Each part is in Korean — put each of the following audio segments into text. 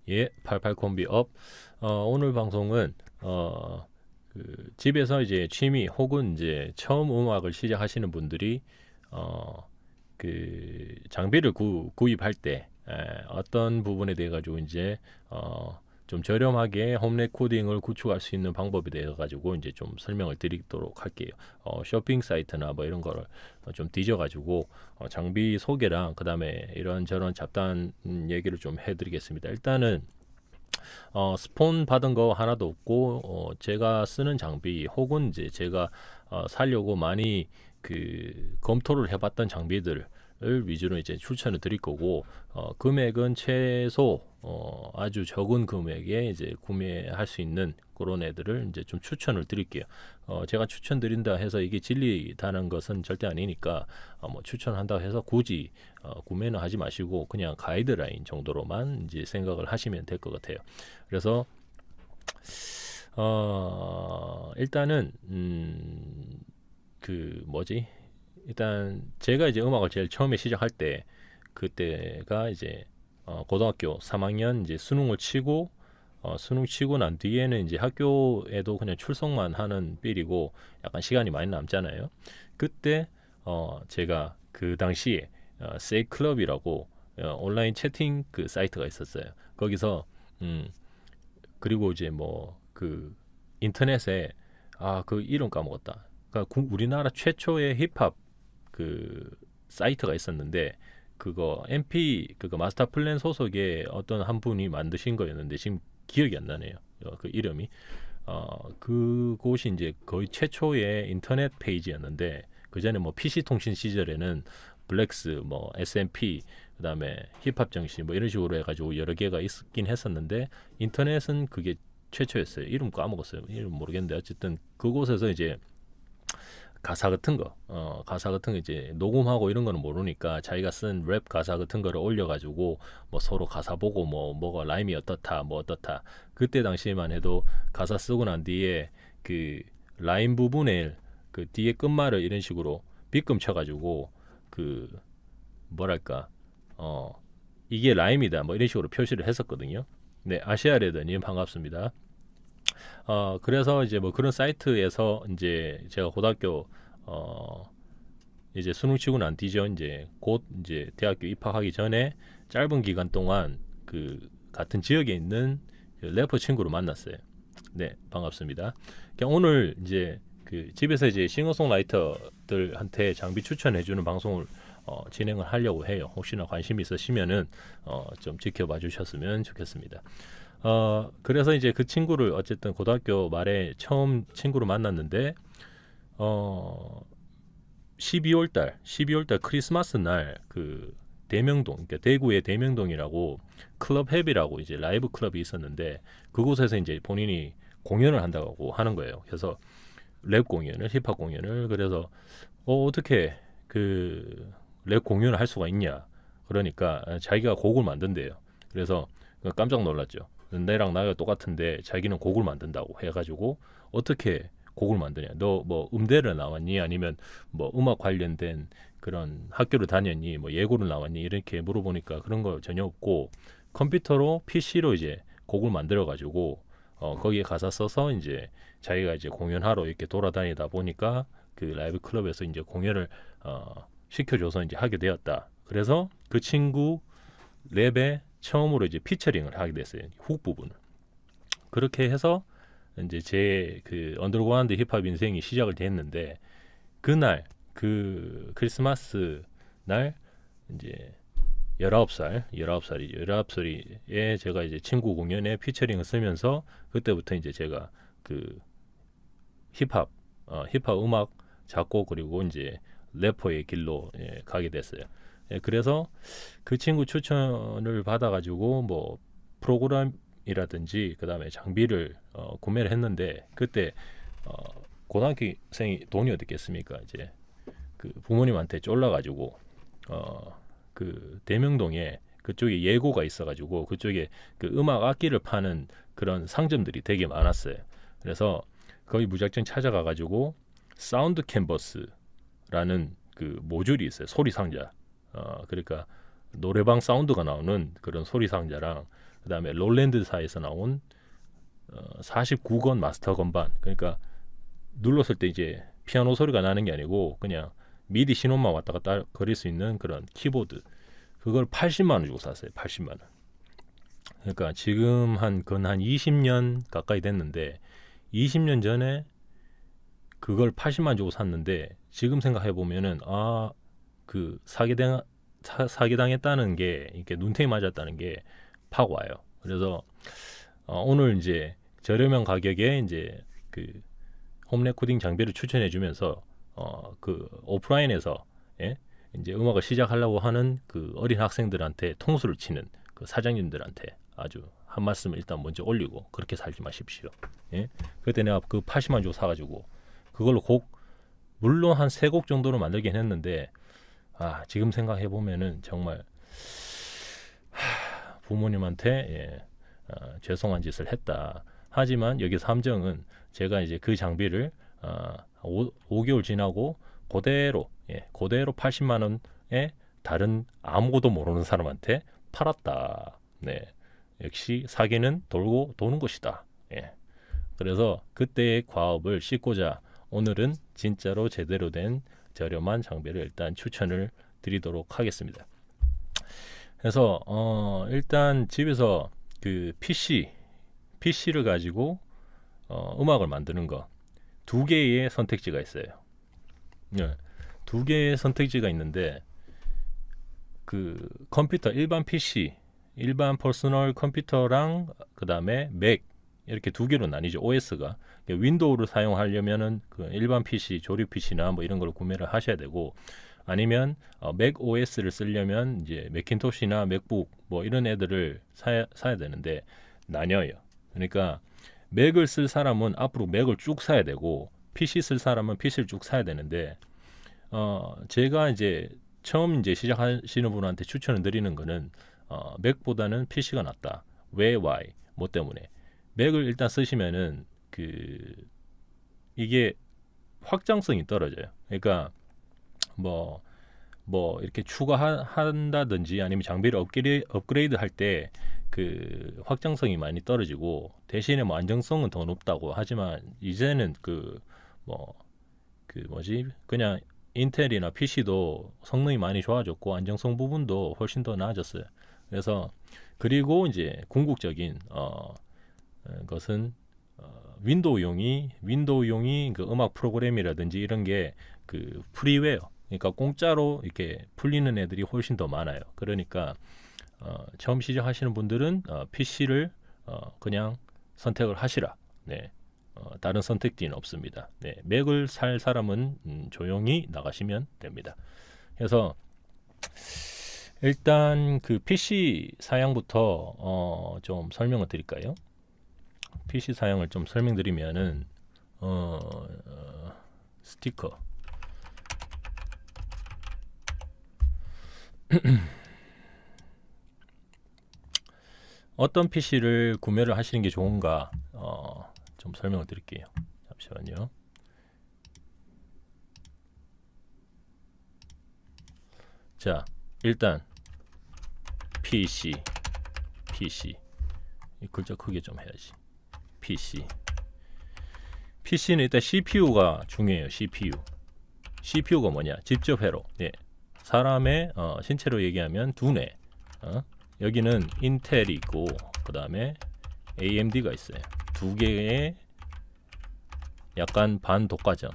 예, 88콤비 업. 오늘 방송은 집에서 이제 취미 혹은 이제 처음 음악을 시작하시는 분들이 어, 장비를 구입할 때 어떤 부분에 대해 가지고 이제 좀 저렴하게 홈 레코딩을 구축할 수 있는 방법에 대해 가지고 이제 좀 설명을 드리도록 할게요. 쇼핑 사이트나 뭐 이런 거를 좀 뒤져 가지고 장비 소개랑 그다음에 이런저런 잡다한 얘기를 좀 해드리겠습니다. 일단은 스폰 받은 거 하나도 없고 제가 쓰는 장비 혹은 이제 제가 살려고 많이 검토를 해봤던 장비들을 위주로 이제 추천을 드릴 거고 금액은 최소 아주 적은 금액에 이제 구매할 수 있는 그런 애들을 이제 좀 추천을 드릴게요. 제가 추천드린다 해서 이게 진리다는 것은 절대 아니니까 뭐 추천한다 해서 굳이 구매는 하지 마시고 그냥 가이드라인 정도로만 이제 생각을 하시면 될 것 같아요. 그래서 일단은 뭐지? 일단 제가 이제 음악을 제일 처음에 시작할 때 그때가 이제 고등학교 3학년 이제 수능을 치고 수능 치고 난 뒤에는 이제 학교에도 그냥 출석만 하는 삘이고 약간 시간이 많이 남잖아요. 그때 제가 그 당시에 세이클럽이라고 온라인 채팅 그 사이트가 있었어요. 거기서 음, 그리고 이제 뭐 인터넷에 그 이름 까먹었다. 그러니까 우리나라 최초의 힙합 그 사이트가 있었는데 그거 MP 그거 마스터 플랜 소속의 어떤 한 분이 만드신 거였는데 지금 기억이 안 나네요. 그 이름이 그곳이 이제 거의 최초의 인터넷 페이지였는데 그 전에 뭐 PC 통신 시절에는 블랙스 뭐 SMP 그다음에 힙합 정신 뭐 이런 식으로 해가지고 여러 개가 있긴 했었는데 인터넷은 그게 최초였어요. 이름 까먹었어요. 이름 모르겠는데 어쨌든 그곳에서 이제 가사 같은 거 이제 녹음하고 이런 거는 모르니까 자기가 쓴 랩 가사 같은 거를 올려가지고 뭐 서로 가사 보고 뭐가 라임이 어떻다 뭐 어떻다. 그때 당시에만 해도 가사 쓰고 난 뒤에 그 라임 부분에 그 뒤에 끝말을 이런 식으로 빗금 쳐가지고 그 뭐랄까 어 이게 라임이다 뭐 이런 식으로 표시를 했었거든요. 네, 아시아 레더님 반갑습니다. 그래서 이제 뭐 그런 사이트에서 이제 제가 고등학교 어 이제 수능 치고 난 뒤죠. 이제 곧 이제 대학교 입학하기 전에 짧은 기간 동안 같은 지역에 있는 그 래퍼 친구를 만났어요. 네, 반갑습니다. 그냥 오늘 이제 집에서 이제 싱어송라이터들한테 장비 추천해주는 방송을 진행을 하려고 해요. 혹시나 관심 있으시면은 좀 지켜봐 주셨으면 좋겠습니다. 그래서 이제 그 친구를 어쨌든 고등학교 말에 처음 친구를 만났는데 어 12월 달 크리스마스 날 대명동, 그러니까 대구의 대명동이라고 클럽 헤비라고 이제 라이브 클럽이 있었는데 그곳에서 이제 본인이 공연을 한다고 하는 거예요. 그래서 랩 공연을 힙합 공연을 그래서 어떻게 랩 공연을 할 수가 있냐? 그러니까 자기가 곡을 만든대요. 그래서 깜짝 놀랐죠. 내랑 나이가 똑같은데 자기는 곡을 만든다고 해가지고 어떻게 곡을 만드냐? 너 뭐 음대를 나왔니? 아니면 뭐 음악 관련된 그런 학교를 다녔니? 뭐 예고를 나왔니? 이렇게 물어보니까 그런 거 전혀 없고 컴퓨터로 PC로 이제 곡을 만들어 가지고 거기에 가사 써서 이제 자기가 이제 공연하러 이렇게 돌아다니다 보니까 그 라이브 클럽에서 이제 공연을 시켜줘서 이제 하게 되었다. 그래서 그 친구 랩에 처음으로 이제 피처링을 하게 됐어요. 훅 부분을. 그렇게 해서 이제 제 언더그라운드 힙합 인생이 시작을 됐는데 그날 크리스마스 날 이제 19살이죠. 19살에 제가 이제 친구 공연에 피처링을 쓰면서 그때부터 이제 제가 그 힙합 음악 작곡 그리고 이제 래퍼의 길로 가게 됐어요. 그래서 그 친구 추천을 받아가지고 뭐 프로그램이라든지 그 다음에 장비를 구매를 했는데 그때 고등학생이 돈이 어딨겠습니까? 이제 부모님한테 쫄라가지고 대명동에 그쪽에 예고가 있어가지고 그쪽에 음악 악기를 파는 그런 상점들이 되게 많았어요. 그래서 거기 무작정 찾아가가지고 사운드 캔버스라는 모듈이 있어요. 소리 상자. 그러니까 노래방 사운드가 나오는 그런 소리 상자랑 그다음에 롤랜드사에서 나온 49건 마스터 건반. 그러니까 눌렀을 때 이제 피아노 소리가 나는 게 아니고 그냥 미디 신호만 왔다 갔다 거릴 수 있는 그런 키보드. 그걸 80만 원 주고 샀어요. 80만 원. 그러니까 지금 한 20년 가까이 됐는데 20년 전에 그걸 80만 원 주고 샀는데 지금 생각해 보면은 그 사기당했다는 게 이렇게 눈탱이 맞았다는 게 팍 와요. 그래서 오늘 이제 저렴한 가격에 이제 그 홈 레코딩 장비를 추천해 주면서 그 오프라인에서 이제 음악을 시작하려고 하는 그 어린 학생들한테 통수를 치는 그 사장님들한테 아주 한 말씀을 일단 먼저 올리고 그렇게 살지 마십시오. 그때 내가 그 80만 주고 사가지고 그걸로 곡 물론 한 3곡 정도로 만들긴 했는데 지금 생각해 보면은 정말 부모님한테 죄송한 짓을 했다. 하지만 여기서 함정은 제가 이제 그 장비를 5개월 지나고 그대로 80만 원에 다른 아무것도 모르는 사람한테 팔았다. 역시 사기는 돌고 도는 것이다. 그래서 그때의 과업을 씻고자 오늘은 진짜로 제대로 된 저렴한 장비를 일단 추천을 드리도록 하겠습니다. 그래서 일단 집에서 그 PC를 가지고 음악을 만드는 거 2개의 선택지가 있어요. 2개의 선택지가 있는데 그 컴퓨터 일반 PC, 일반 퍼스널 컴퓨터랑 그 다음에 맥 이렇게 2개로 나뉘죠. OS가 윈도우를 사용하려면은 그 일반 PC, 조립 PC나 뭐 이런 걸 구매를 하셔야 되고 아니면 맥 OS를 쓰려면 이제 맥킨토시나 맥북 뭐 이런 애들을 사야 되는데 나뉘어요. 그러니까 맥을 쓸 사람은 앞으로 맥을 쭉 사야 되고 PC 쓸 사람은 PC를 쭉 사야 되는데 제가 이제 처음 이제 시작하시는 분한테 추천을 드리는 거는 맥보다는 PC가 낫다. 왜 why? 뭐 때문에? 맥을 일단 쓰시면은 이게 확장성이 떨어져요. 그러니까 뭐 이렇게 추가한다든지 아니면 장비를 업그레이드 할 때 그 확장성이 많이 떨어지고 대신에 뭐 안정성은 더 높다고 하지만 이제는 그냥 인텔이나 PC도 성능이 많이 좋아졌고 안정성 부분도 훨씬 더 나아졌어요. 그래서 그리고 이제 궁극적인 것은 윈도우용이 그 음악 프로그램이라든지 이런 게 그 프리웨어 그러니까 공짜로 이렇게 풀리는 애들이 훨씬 더 많아요. 그러니까 처음 시작하시는 분들은 PC를 그냥 선택을 하시라. 다른 선택지는 없습니다. 맥을 살 사람은 조용히 나가시면 됩니다. 그래서 일단 그 PC 사양부터 좀 설명을 드릴까요? PC 사양을 좀 설명드리면은 스티커 어떤 PC를 구매를 하시는 게 좋은가 좀 설명을 드릴게요. 잠시만요. 자, 일단 PC 이 글자 크게 좀 해야지. PC는 일단 CPU가 중요해요. CPU가 뭐냐? 직접 회로. 사람의 신체로 얘기하면 두뇌. 여기는 인텔이 있고 그 다음에 AMD가 있어요. 2개의 약간 반독과점.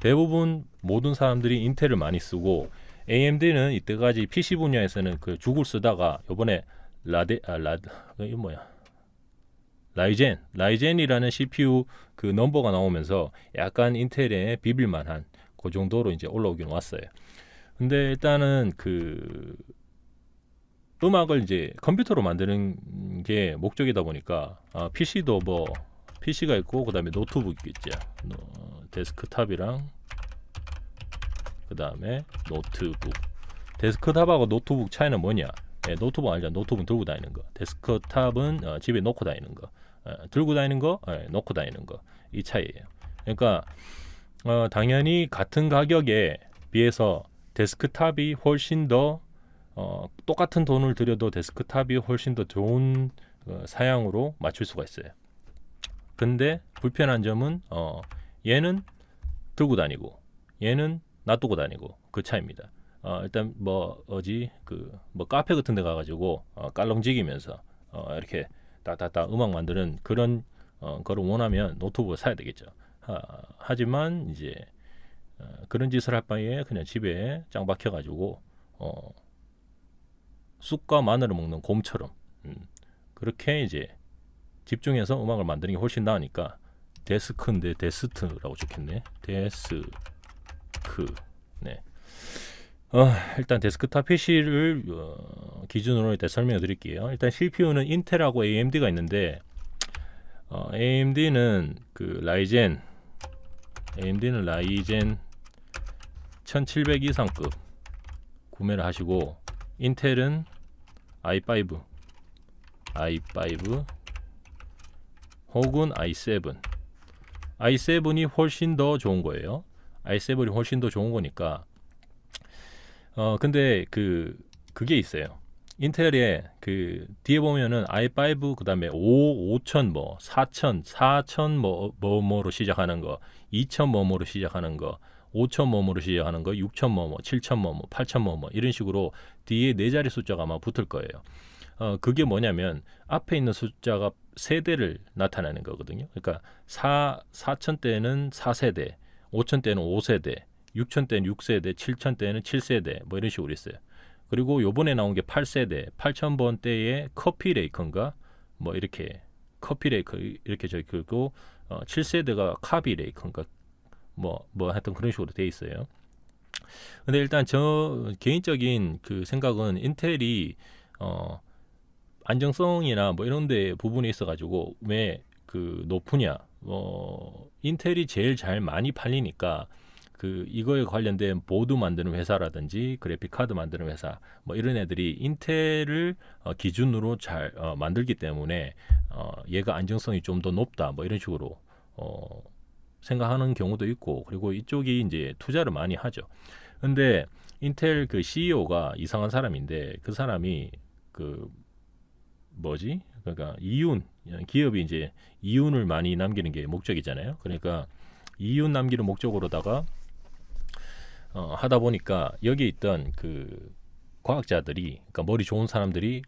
대부분 모든 사람들이 인텔을 많이 쓰고 AMD는 이때까지 PC 분야에서는 그 죽을 쓰다가 요번에 라이젠이라는 CPU 그 넘버가 나오면서 약간 인텔에 비빌만한 그 정도로 이제 올라오긴 왔어요. 근데 일단은 그 음악을 이제 컴퓨터로 만드는 게 목적이다 보니까 PC도 PC가 있고 그 다음에 노트북이 있죠. 데스크탑이랑 그 다음에 노트북. 데스크탑하고 노트북 차이는 뭐냐? 노트북 알죠? 노트북은 들고 다니는 거. 데스크탑은 집에 놓고 다니는 거. 들고 다니는 거, 놓고 다니는 거. 이 차이예요. 그러니까 당연히 같은 가격에 비해서 데스크탑이 훨씬 더 똑같은 돈을 들여도 데스크탑이 훨씬 더 좋은 사양으로 맞출 수가 있어요. 근데 불편한 점은 얘는 들고 다니고 얘는 놔두고 다니고 그 차이입니다. 일단 뭐 카페 같은 데 가가지고 깔롱지기면서 이렇게 따따따 음악 만드는 그런 거를 원하면 노트북을 사야 되겠죠. 하지만 이제 그런 짓을 할 바에 그냥 집에 짱 박혀가지고 쑥과 마늘을 먹는 곰처럼 그렇게 이제 집중해서 음악을 만드는 게 훨씬 나으니까 데스크인데 데스트라고 적혔네. 데스크. 네. 일단 데스크탑 PC를 기준으로 일단 설명해 드릴게요. 일단 CPU는 인텔하고 AMD가 있는데 AMD는 라이젠 1700 이상급 구매를 하시고 인텔은 i5 혹은 i7이 훨씬 더 좋은 거예요. i7이 훨씬 더 좋은 거니까 근데 그게 있어요. 인텔에 뒤에 보면은 i5 그다음에 5000 4000 뭐로 시작하는 거, 2000 뭐로 시작하는 거, 5000 뭐로 시작하는 거, 6000 7000 8000 이런 식으로 뒤에 네 자리 숫자가 아마 붙을 거예요. 그게 뭐냐면 앞에 있는 숫자가 세대를 나타내는 거거든요. 그러니까 4000대는 4세대, 5000대는 5세대, 6000대는 6세대, 7000대는 7세대 뭐 이런 식으로 있어요. 그리고 요번에 나온 게 8세대, 8000번대의 커피레이커인가 뭐 이렇게 커피레이커 이렇게 저기 그리고 7세대가 카비레이커인가 뭐 하여튼 그런 식으로 돼 있어요. 근데 일단 저 개인적인 생각은 인텔이 안정성이나 뭐 이런 데 부분에 있어 가지고 왜 높으냐, 인텔이 제일 잘 많이 팔리니까 이거에 관련된 보드 만드는 회사라든지 그래픽 카드 만드는 회사 뭐 이런 애들이 인텔을 기준으로 잘 만들기 때문에 얘가 안정성이 좀 더 높다 뭐 이런 식으로 생각하는 경우도 있고, 그리고 이쪽이 이제 투자를 많이 하죠. 근데 인텔 CEO가 이상한 사람인데 그 사람이 그러니까 기업이 이제 이윤을 많이 남기는 게 목적이잖아요. 그러니까 이윤 남기는 목적으로다가 하다 보니까 여기 있던 과학자들이, 그러니까 머리 좋은 사람들이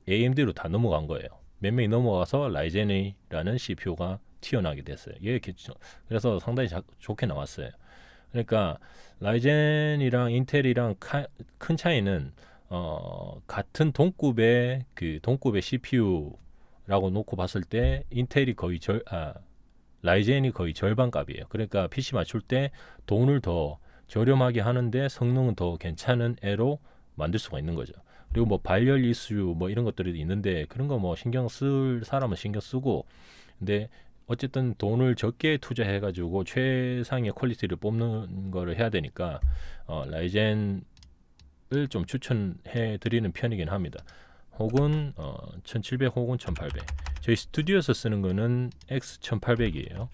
AMD로 다 넘어간 거예요. 몇 명이 넘어가서 라이젠이라는 CPU가 튀어나오게 됐어요. 그래서 상당히 좋게 나왔어요. 그러니까 라이젠이랑 인텔이랑 큰 차이는 같은 동급의 CPU라고 놓고 봤을 때 인텔이 거의 라이젠이 거의 절반 값이에요. 그러니까 PC 맞출 때 돈을 더 저렴하게 하는데 성능은 더 괜찮은 애로 만들 수가 있는 거죠. 그리고 뭐 발열 이슈 뭐 이런 것들이 있는데 그런 거 뭐 신경 쓸 사람은 신경 쓰고, 근데 어쨌든 돈을 적게 투자해 가지고 최상의 퀄리티를 뽑는 거를 해야 되니까 라이젠을 좀 추천해 드리는 편이긴 합니다. 혹은 1700 혹은 1800. 저희 스튜디오에서 쓰는 거는 X1800이에요.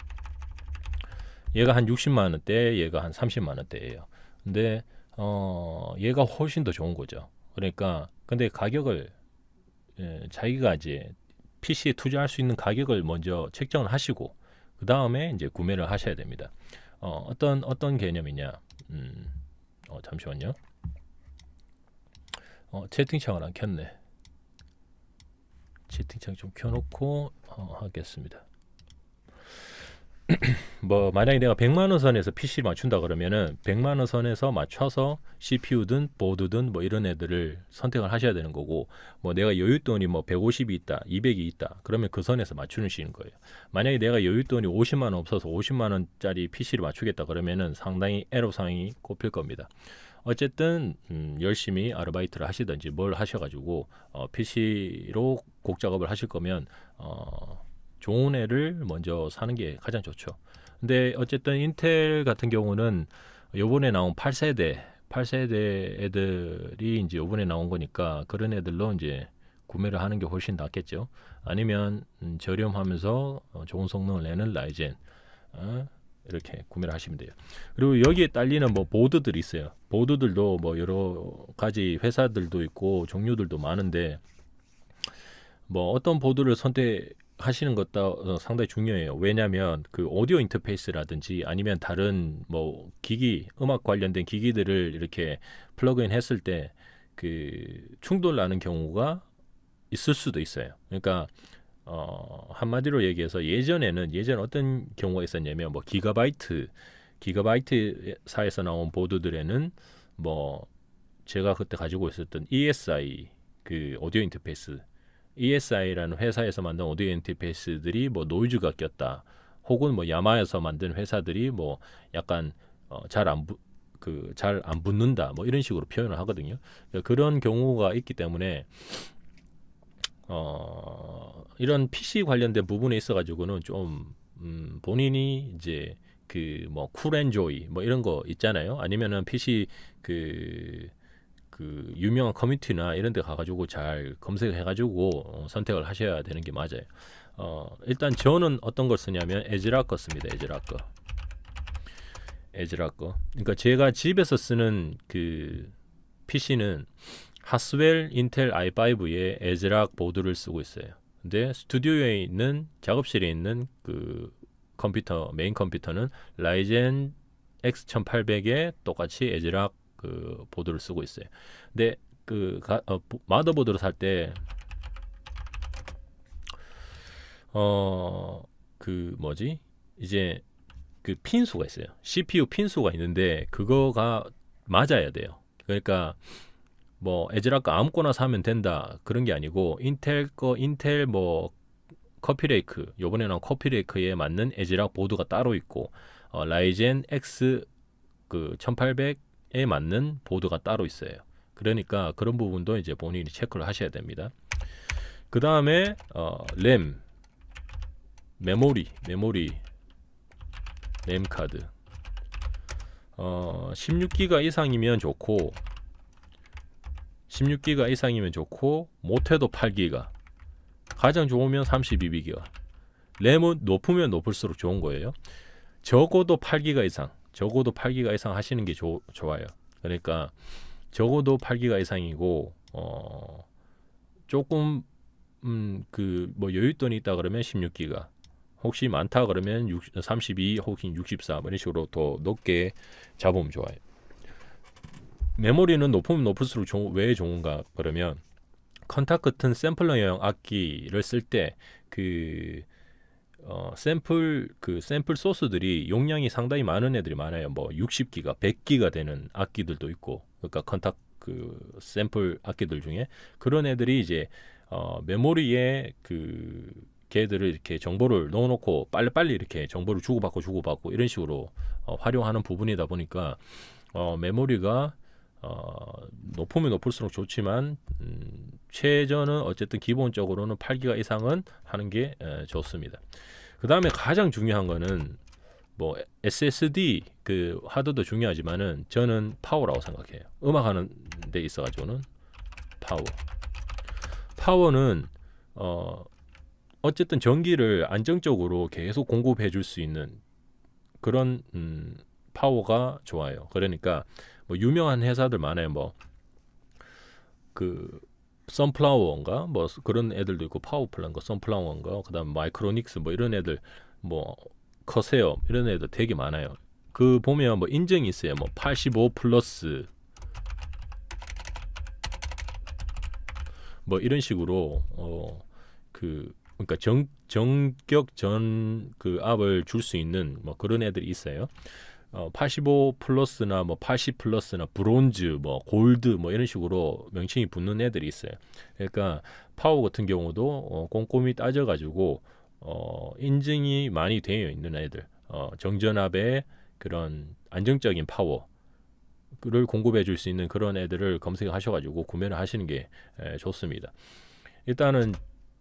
얘가 한 60만 원대, 얘가 한 30만 원대예요. 근데 얘가 훨씬 더 좋은 거죠. 그러니까 근데 가격을 자기가 이제 PC에 투자할 수 있는 가격을 먼저 책정을 하시고 그 다음에 이제 구매를 하셔야 됩니다. 어떤 개념이냐? 잠시만요. 채팅창을 안 켰네. 채팅창 좀 켜놓고 하겠습니다. 뭐 만약에 내가 100만 원 선에서 PC를 맞춘다 그러면은 100만 원 선에서 맞춰서 CPU든 보드든 뭐 이런 애들을 선택을 하셔야 되는 거고, 뭐 내가 여윳돈이 뭐 150이 있다, 200이 있다 그러면 그 선에서 맞추시는 거예요. 만약에 내가 여윳돈이 50만 원 없어서 50만 원짜리 PC를 맞추겠다 그러면은 상당히 애로사항이 꼽힐 겁니다. 어쨌든 열심히 아르바이트를 하시든지 뭘 하셔가지고 PC로 곡 작업을 하실 거면 좋은 애를 먼저 사는 게 가장 좋죠. 근데 어쨌든 인텔 같은 경우는 요번에 나온 8세대 애들이 이제 요번에 나온 거니까 그런 애들로 이제 구매를 하는 게 훨씬 낫겠죠. 아니면 저렴하면서 좋은 성능을 내는 라이젠, 이렇게 구매를 하시면 돼요. 그리고 여기에 딸리는 뭐 보드들이 있어요. 보드들도 뭐 여러 가지 회사들도 있고 종류들도 많은데 뭐 어떤 보드를 선택하시는 것도 상당히 중요해요. 왜냐하면 그 오디오 인터페이스라든지 아니면 다른 뭐 기기, 음악 관련된 기기들을 이렇게 플러그인 했을 때 그 충돌 나는 경우가 있을 수도 있어요. 그러니까 한마디로 얘기해서 예전 어떤 경우가 있었냐면 뭐 기가바이트사에서 나온 보드들에는 뭐 제가 그때 가지고 있었던 ESI 그 오디오 인터페이스 ESI라는 회사에서 만든 오디오 인터페이스들이 뭐 노이즈가 꼈다. 혹은 뭐 야마에서 만든 회사들이 뭐 약간 잘 안 붙는다. 뭐 이런 식으로 표현을 하거든요. 그러니까 그런 경우가 있기 때문에 이런 PC 관련된 부분에 있어 가지고는 좀 본인이 이제 그 뭐 쿨앤조이 뭐 이런 거 있잖아요. 아니면은 PC 그 유명한 커뮤니티나 이런 데 가가지고 잘 검색해 가지고 선택을 하셔야 되는 게 맞아요. 일단 저는 어떤 걸 쓰냐면 에즈락 거 씁니다. 에즈락 거. 그러니까 제가 집에서 쓰는 그 PC는 하스웰 인텔 i5의 에즈락 보드를 쓰고 있어요. 근데 스튜디오에 있는 작업실에 있는 그 컴퓨터 메인 컴퓨터는 라이젠 X1800에 똑같이 에즈락 그 보드를 쓰고 있어요. 근데 마더보드를 살 때 그 뭐지? 이제 그 핀수가 있어요. CPU 핀수가 있는데 그거가 맞아야 돼요. 그러니까 뭐 에즈락 거 아무거나 사면 된다 그런 게 아니고 인텔 뭐 커피레이크 요번에 나온 커피레이크에 맞는 에즈락 보드가 따로 있고 라이젠 X 그 1800에 맞는 보드가 따로 있어요. 그러니까 그런 부분도 이제 본인이 체크를 하셔야 됩니다. 그 다음에 램 메모리 램 카드 16기가 이상이면 좋고 못해도 8기가 가장 좋으면 32기가 램은 높으면 높을수록 좋은 거예요. 적어도 8기가 이상 하시는 게 좋아요. 그러니까 적어도 8기가 이상이고 조금 그 뭐 여윳돈이 있다 그러면 16기가 혹시 많다 그러면 32 혹은 64 이런 식으로 더 높게 잡으면 좋아요. 메모리는 높으면 높을수록 왜 좋은가 그러면 컨탁 같은 샘플러형 악기를 쓸 때 샘플 소스들이 용량이 상당히 많은 애들이 많아요. 뭐 60기가, 100기가 되는 악기들도 있고, 그러니까 컨탁 그 샘플 악기들 중에 그런 애들이 이제 메모리에 그 걔들을 이렇게 정보를 넣어놓고 빨리 이렇게 정보를 주고받고 이런 식으로 활용하는 부분이다 보니까 메모리가 높으면 높을수록 좋지만 최저는 어쨌든 기본적으로는 8기가 이상은 하는 게 좋습니다. 그 다음에 가장 중요한 거는 뭐 SSD 그 하드도 중요하지만은 저는 파워라고 생각해요. 음악하는 데 있어가지고는 파워는 어쨌든 전기를 안정적으로 계속 공급해 줄 수 있는 그런 파워가 좋아요. 그러니까 뭐 유명한 회사들 많아요. 뭐 그 선플라워인가 뭐 그런 애들도 있고 파워플랜가 선플라워인가 그다음 마이크로닉스 뭐 이런 애들 뭐 커세어 이런 애들 되게 많아요. 그 보면 뭐 인증이 있어요. 뭐 85 플러스 뭐 이런 식으로 그러니까 정격 전 그 압을 줄 수 있는 뭐 그런 애들이 있어요. 85 플러스나 뭐 80 플러스나 브론즈 뭐 골드 뭐 이런 식으로 명칭이 붙는 애들이 있어요. 그러니까 파워 같은 경우도 꼼꼼히 따져가지고 인증이 많이 되어 있는 애들, 정전압의 그런 안정적인 파워를 공급해 줄 수 있는 그런 애들을 검색하셔가지고 구매를 하시는 게 좋습니다. 일단은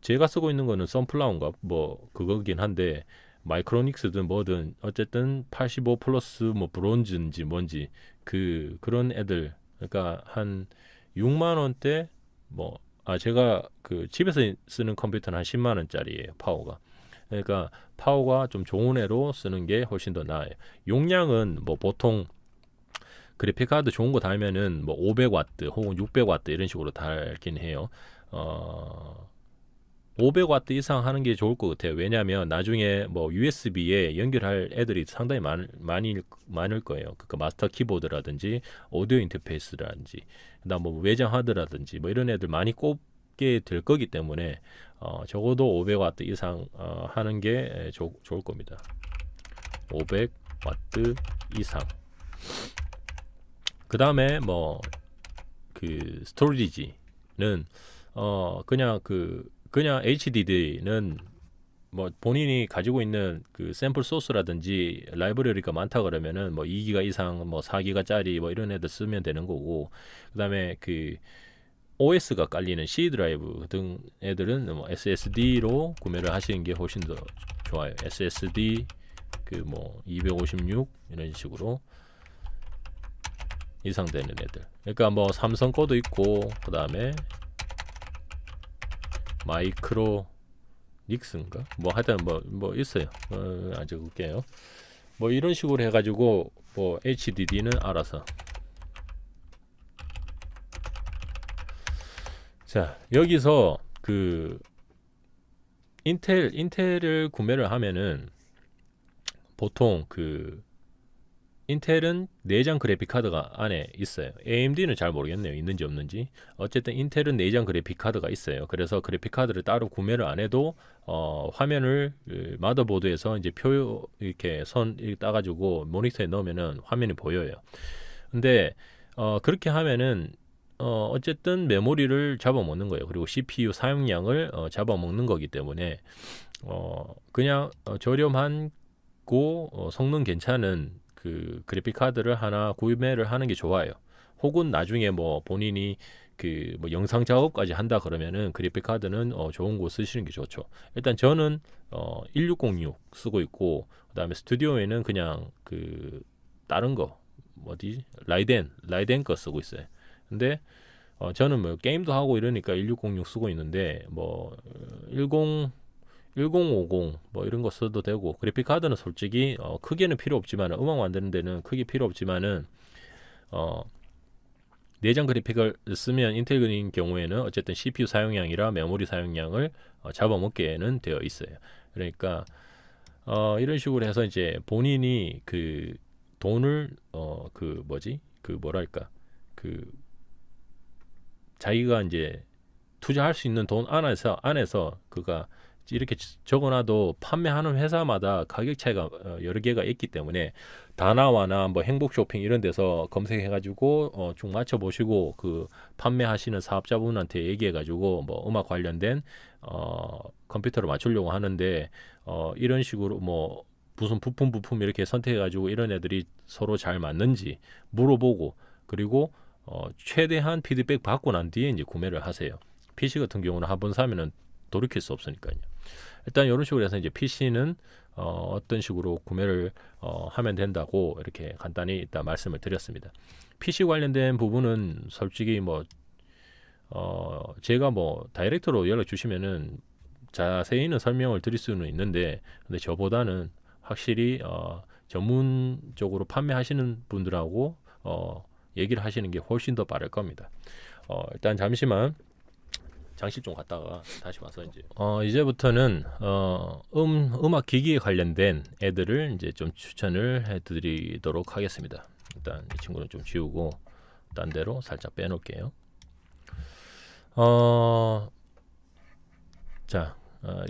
제가 쓰고 있는 거는 선플라운가 뭐 그거긴 한데 마이크로닉스든 뭐든 어쨌든 85 플러스 뭐 브론즈인지 뭔지 그런 애들 그러니까 한 6만 원대 뭐 제가 그 집에서 쓰는 컴퓨터는 한 10만 원짜리예요 파워가. 그러니까 파워가 좀 좋은 애로 쓰는 게 훨씬 더 나아요. 용량은 뭐 보통 그래픽 카드 좋은 거 달면은 뭐 500와트 혹은 600와트 이런 식으로 달긴 해요. 500와트 이상 하는 게 좋을 것 같아요. 왜냐하면 나중에 뭐 USB에 연결할 애들이 상당히 많을 거예요. 그러니까 마스터 키보드라든지 오디오 인터페이스라든지 그다음 뭐 외장 하드라든지 뭐 이런 애들 많이 꼽게 될 거기 때문에 적어도 500와트 이상 하는 게 좋을 겁니다. 500와트 이상. 그 다음에 뭐 그 스토리지는 그냥 HDD는 뭐 본인이 가지고 있는 그 샘플 소스라든지 라이브러리가 많다 그러면은 뭐 2기가 이상 뭐 4기가짜리 뭐 이런 애들 쓰면 되는 거고, 그다음에 그 OS가 깔리는 C 드라이브 등 애들은 뭐 SSD로 구매를 하시는 게 훨씬 더 좋아요. SSD 그 뭐 256 이런 식으로 이상 되는 애들. 그러니까 뭐 삼성 거도 있고 그다음에 마이크로 닉스인가? 뭐 하여튼 뭐 있어요. 아직 볼게요. 뭐 이런 식으로 해가지고 뭐 HDD는 알아서. 자, 여기서 그 인텔을 구매를 하면은 보통 그 인텔은 내장 그래픽 카드가 안에 있어요. AMD는 잘 모르겠네요. 있는지 없는지. 어쨌든 인텔은 내장 그래픽 카드가 있어요. 그래서 그래픽 카드를 따로 구매를 안 해도 화면을 마더보드에서 이제 표 이렇게 선 이렇게 따가지고 모니터에 넣으면은 화면이 보여요. 근데 그렇게 하면은 어쨌든 메모리를 잡아먹는 거예요. 그리고 CPU 사용량을 잡아먹는 거기 때문에 그냥 저렴한 성능 괜찮은 그 그래픽 카드를 하나 구매를 하는 게 좋아요. 혹은 나중에 뭐 본인이 그 뭐 영상 작업까지 한다 그러면은 그래픽 카드는 좋은 거 쓰시는 게 좋죠. 일단 저는 1606 쓰고 있고, 그다음에 스튜디오에는 그냥 그 다른 거 뭐지 라이덴 거 쓰고 있어요. 근데 저는 뭐 게임도 하고 이러니까 1606 쓰고 있는데 뭐 1050 뭐 이런 거 써도 되고, 그래픽 카드는 솔직히 크게는 필요 없지만 음악 만드는 데는 크게 필요 없지만은 내장 그래픽을 쓰면 인텔인 경우에는 어쨌든 CPU 사용량이라 메모리 사용량을 잡아먹게는 되어 있어요. 그러니까 이런 식으로 해서 이제 본인이 그 돈을 그 자기가 이제 투자할 수 있는 돈 안에서 그가 이렇게 적어놔도 판매하는 회사마다 가격 차이가 여러 개가 있기 때문에 다나와나 뭐 행복 쇼핑 이런 데서 검색해가지고 쭉 맞춰보시고 그 판매하시는 사업자분한테 얘기해가지고 뭐 음악 관련된 컴퓨터를 맞추려고 하는데 이런 식으로 뭐 무슨 부품 이렇게 선택해가지고 이런 애들이 서로 잘 맞는지 물어보고, 그리고 최대한 피드백 받고 난 뒤에 이제 구매를 하세요. PC 같은 경우는 한번 사면은 돌이킬 수 없으니까요. 일단 이런 식으로 해서 이제 PC는 어떤 식으로 구매를 하면 된다고 이렇게 간단히 일단 말씀을 드렸습니다. PC 관련된 부분은 솔직히 뭐 제가 뭐 다이렉트로 연락 주시면은 자세히는 설명을 드릴 수는 있는데, 근데 저보다는 확실히 전문적으로 판매하시는 분들하고 얘기를 하시는 게 훨씬 더 빠를 겁니다. 일단 잠시만 장실 좀 갔다가 다시 와서 이제부터는 음악 기기에 관련된 애들을 이제 좀 추천을 해드리도록 하겠습니다. 일단 이 친구는 좀 지우고 딴 데로 살짝 빼놓을게요.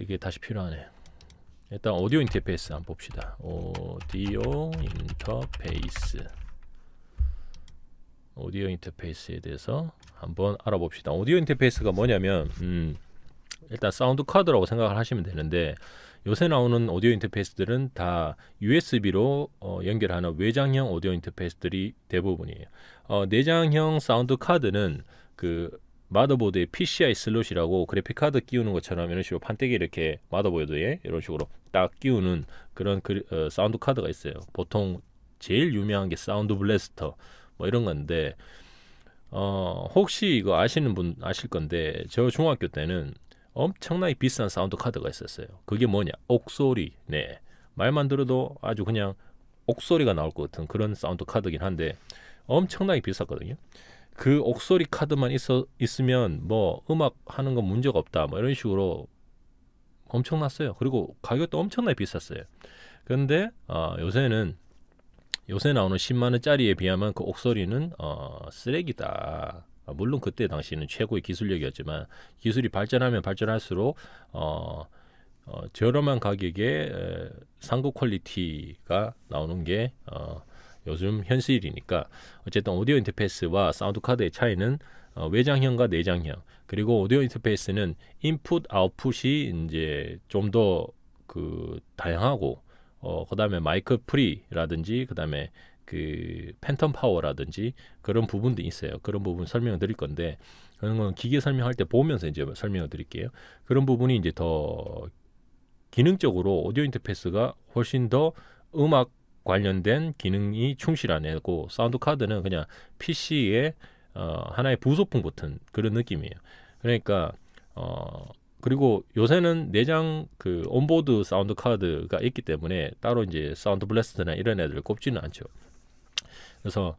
이게 다시 필요하네. 일단 오디오 인터페이스 한번 봅시다. 오디오 인터페이스에 대해서 한번 알아봅시다. 오디오 인터페이스가 뭐냐면 일단 사운드 카드라고 생각을 하시면 되는데, 요새 나오는 오디오 인터페이스들은 다 USB로 연결하는 외장형 오디오 인터페이스들이 대부분이에요. 내장형 사운드 카드는 그 마더보드에 PCI 슬롯이라고 그래픽 카드 끼우는 것처럼 이런 식으로 판때기 이렇게 마더보드에 이런 식으로 딱 끼우는 그런 사운드 카드가 있어요. 보통 제일 유명한 게 사운드 블래스터 뭐 이런 건데, 혹시 이거 아시는 분 아실 건데, 저 중학교 때는 엄청나게 비싼 사운드 카드가 있었어요. 그게 뭐냐? 옥소리. 네. 말만 들어도 아주 그냥 옥소리가 나올 것 같은 그런 사운드 카드긴 한데 엄청나게 비쌌거든요. 그 옥소리 카드만 있으면 뭐 음악 하는 건 문제가 없다. 뭐 이런 식으로 엄청났어요. 그리고 가격도 엄청나게 비쌌어요. 그런데 요새 나오는 10만 원짜리에 비하면 그 옥소리는 쓰레기다. 물론 그때 당시는 최고의 기술력이었지만 기술이 발전하면 발전할수록 저렴한 가격에 상급 퀄리티가 나오는 게 요즘 현실이니까 어쨌든 오디오 인터페이스와 사운드 카드의 차이는 외장형과 내장형, 그리고 오디오 인터페이스는 인풋 아웃풋이 이제 좀 더 그 다양하고 그다음에 마이크 프리라든지 그다음에 그 팬텀 파워라든지 그런 부분도 있어요. 그런 부분 설명을 드릴 건데 그런 건 기계 설명할 때 보면서 이제 설명을 드릴게요. 그런 부분이 이제 더 기능적으로 오디오 인터페이스가 훨씬 더 음악 관련된 기능이 충실하고 사운드 카드는 그냥 PC의 하나의 부속품 같은 그런 느낌이에요. 그러니까 그리고 요새는 내장 그 온보드 사운드 카드가 있기 때문에 따로 이제 사운드 블래스트나 이런 애들 꼽지는 않죠. 그래서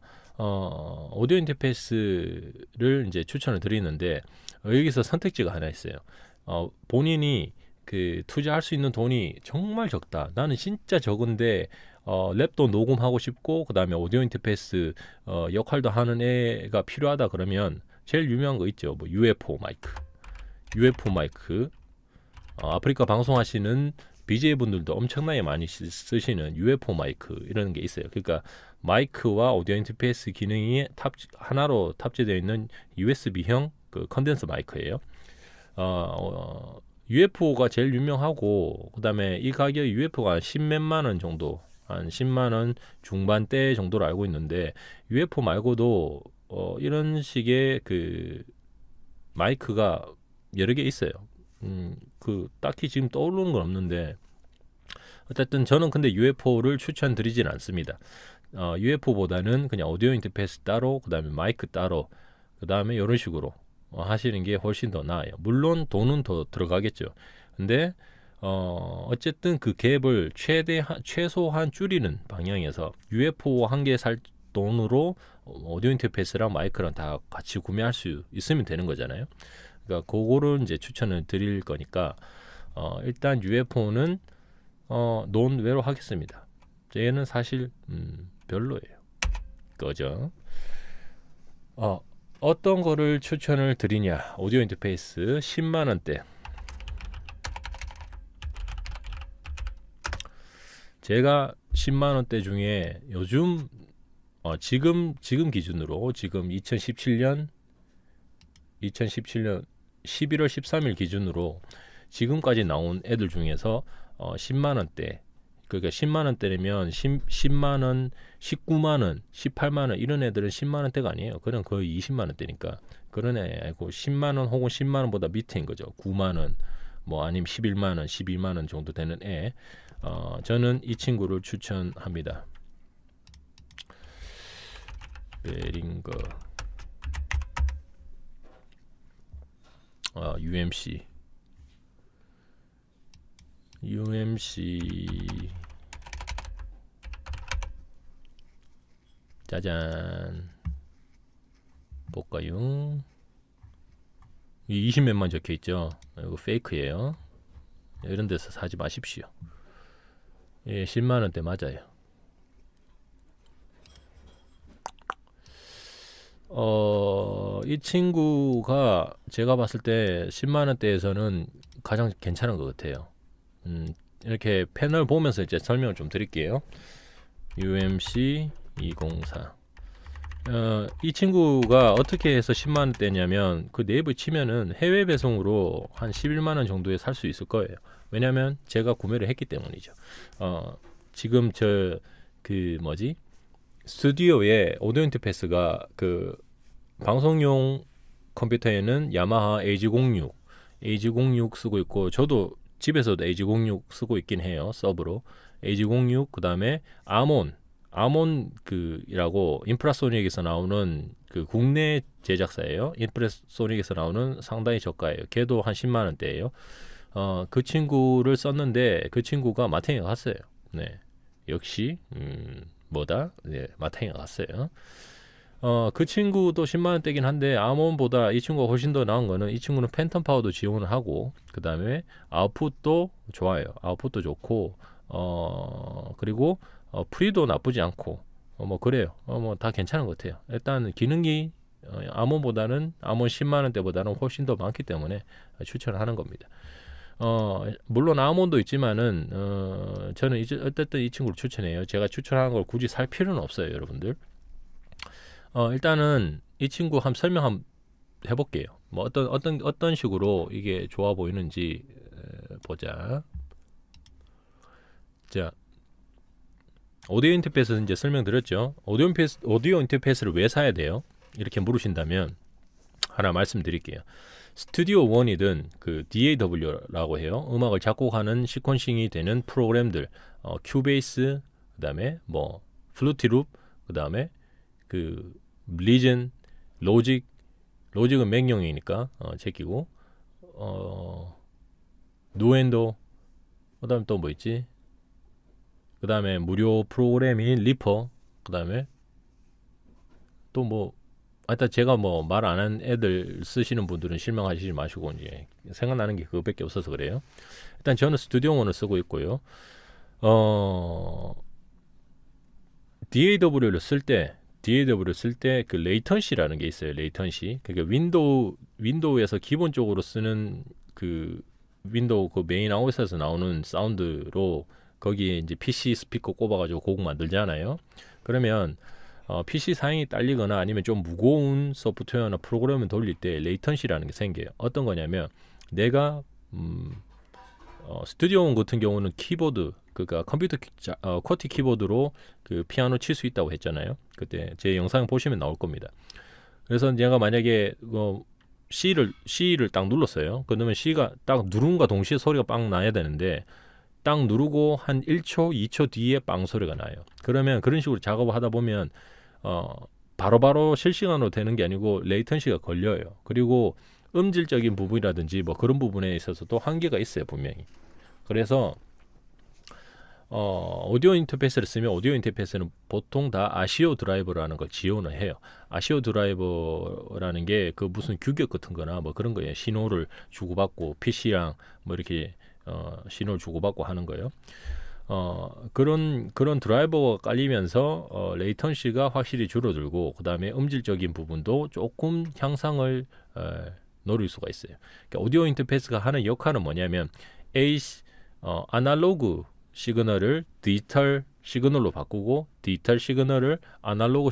오디오 인터페이스를 이제 추천을 드리는데 여기서 선택지가 하나 있어요. 본인이 그 투자할 수 있는 돈이 정말 적다. 나는 진짜 적은데 랩도 녹음하고 싶고 그다음에 오디오 인터페이스 역할도 하는 애가 필요하다 그러면 제일 유명한 거 있죠. 뭐 UFO 마이크. 아프리카 방송하시는 BJ분들도 엄청나게 많이 쓰시는 UFO 마이크 이런 게 있어요. 그러니까 마이크와 오디오 인터페이스 기능이 하나로 탑재되어 있는 USB형 그 컨덴서 마이크예요. UFO가 제일 유명하고 그다음에 이 가격이 UFO가 한 10몇만 원 정도, 한 10만 원 중반대 정도로 알고 있는데 UFO 말고도 이런 식의 그 마이크가 여러 개 있어요. 그 딱히 지금 떠오르는 건 없는데 어쨌든 저는 근데 UFO를 추천드리진 않습니다. UFO보다는 그냥 오디오 인터페이스 따로, 그다음에 마이크 따로, 그다음에 이런 식으로 하시는 게 훨씬 더 나아요. 물론 돈은 더 들어가겠죠. 근데 어쨌든 그 갭을 최소한 줄이는 방향에서 UFO 한 개 살 돈으로 오디오 인터페이스랑 마이크랑 다 같이 구매할 수 있으면 되는 거잖아요. 그러니까 그거를 이제 추천을 드릴 거니까 일단 UFO는 논외로 하겠습니다. 얘는 사실 별로예요. 그죠? 어떤 거를 추천을 드리냐? 오디오 인터페이스 10만 원대. 제가 10만 원대 중에 요즘 지금 기준으로 지금 2017년 11월 13일 기준으로 지금까지 나온 애들 중에서 10만 원대, 그러니까 10만 원대면 10만 원, 19만 원, 18만 원 이런 애들은 10만 원대가 아니에요. 그냥 거의 20만 원대니까 그런 애 아니고 10만 원 혹은 10만 원보다 밑인 거죠. 9만 원, 뭐 아니면 11만 원, 12만 원 정도 되는 애. 저는 이 친구를 추천합니다. 베링거 UMC 짜잔 볼까요? 이 20몇만 적혀있죠. 이거 페이크예요. 이런 데서 사지 마십시오. 예, 10만원대 맞아요. 이 친구가 제가 봤을 때 10만원대에서는 가장 괜찮은 것 같아요. 이렇게 패널 보면서 이제 설명을 좀 드릴게요. UMC 204. 이 친구가 어떻게 해서 10만원대냐면 그 네이버 치면은 해외 배송으로 한 11만원 정도에 살 수 있을 거예요. 왜냐면 제가 구매를 했기 때문이죠. 지금 스튜디오에 오디오 인터페이스가 그 방송용 컴퓨터에는 야마하 AG06 쓰고 있고, 저도 집에서도 AG06 쓰고 있긴 해요. 서브로 AG06, 그 다음에 아몬 이라고 인프라소닉에서 나오는 그 국내 제작사예요. 인프레소닉에서 나오는 상당히 저가예요. 걔도 한 10만 원대예요. 그 친구를 썼는데 그 친구가 마탱이가 갔어요. 네, 역시 뭐다? 네, 마탱이가 갔어요. 그 친구도 10만 원대긴 한데 아몬보다 이 친구가 훨씬 더 나은 거는 이 친구는 팬텀 파워도 지원을 하고 그 다음에 아웃풋도 좋아요. 아웃풋도 좋고 그리고 프리도 나쁘지 않고 뭐 그래요. 뭐 다 괜찮은 것 같아요. 일단 기능이 아몬보다는 아몬 10만 원대보다는 훨씬 더 많기 때문에 추천을 하는 겁니다. 물론 아몬도 있지만은 저는 이제 어쨌든 이 친구를 추천해요. 제가 추천하는 걸 굳이 살 필요는 없어요, 여러분들. 일단은 이 친구 한번 설명 한번 해볼게요. 뭐 어떤 식으로 이게 좋아 보이는지 보자. 자, 오디오 인터페이스 이제 설명드렸죠. 오디오 인터페이스를 왜 사야 돼요? 이렇게 물으신다면 하나 말씀드릴게요. 스튜디오 원이든 그 DAW라고 해요. 음악을 작곡하는 시퀀싱이 되는 프로그램들, 큐베이스, 그다음에 뭐 플루티 룹, 그다음에 그 리전, 로직은 맹용이니까 제끼고 누엔도, 그다음에 또 뭐 있지? 그다음에 무료 프로그램인 리퍼, 그다음에 또 뭐 일단 제가 뭐 말 안 한 애들 쓰시는 분들은 실망하시지 마시고 이제 생각나는 게 그거밖에 없어서 그래요. 일단 저는 스튜디오 원을 쓰고 있고요. DAW를 쓸 때 그 레이턴시라는 게 있어요. 레이턴시. 그러니까 윈도우에서 기본적으로 쓰는 그 윈도우 그 메인 아웃에서 나오는 사운드로 거기에 이제 PC 스피커 꼽아가지고 곡 만들잖아요. 그러면 PC 사양이 딸리거나 아니면 좀 무거운 소프트웨어나 프로그램을 돌릴 때 레이턴시라는 게 생겨요. 어떤 거냐면 내가 스튜디오원 같은 경우는 키보드, 그러니까 컴퓨터 쿼티 키보드로 그 피아노 칠 수 있다고 했잖아요. 그때 제 영상 보시면 나올 겁니다. 그래서 내가 만약에 C를 딱 눌렀어요. 그러면 C가 딱 누른과 동시에 소리가 빵 나야 되는데 딱 누르고 한 1초, 2초 뒤에 빵 소리가 나요. 그러면 그런 식으로 작업을 하다 보면 바로바로 실시간으로 되는 게 아니고 레이턴시가 걸려요. 그리고 음질적인 부분이라든지 뭐 그런 부분에 있어서도 한계가 있어요, 분명히. 그래서 오디오 인터페이스를 쓰면 오디오 인터페이스는 보통 다 아시오 드라이버라는 걸 지원을 해요. 아시오 드라이버라는 게 그 무슨 규격 같은 거나 뭐 그런 거예요. 신호를 주고받고 PC랑 뭐 이렇게 신호를 주고받고 하는 거예요. 그런 드라이버가 깔리면서 레이턴시가 확실히 줄어들고 그 다음에 음질적인 부분도 조금 향상을 노릴 수가 있어요. 그러니까 오디오 인터페이스가 하는 역할은 뭐냐면 아날로그 시그널을 디지털 시그널로 바꾸고 디지털 시그널을 아날로그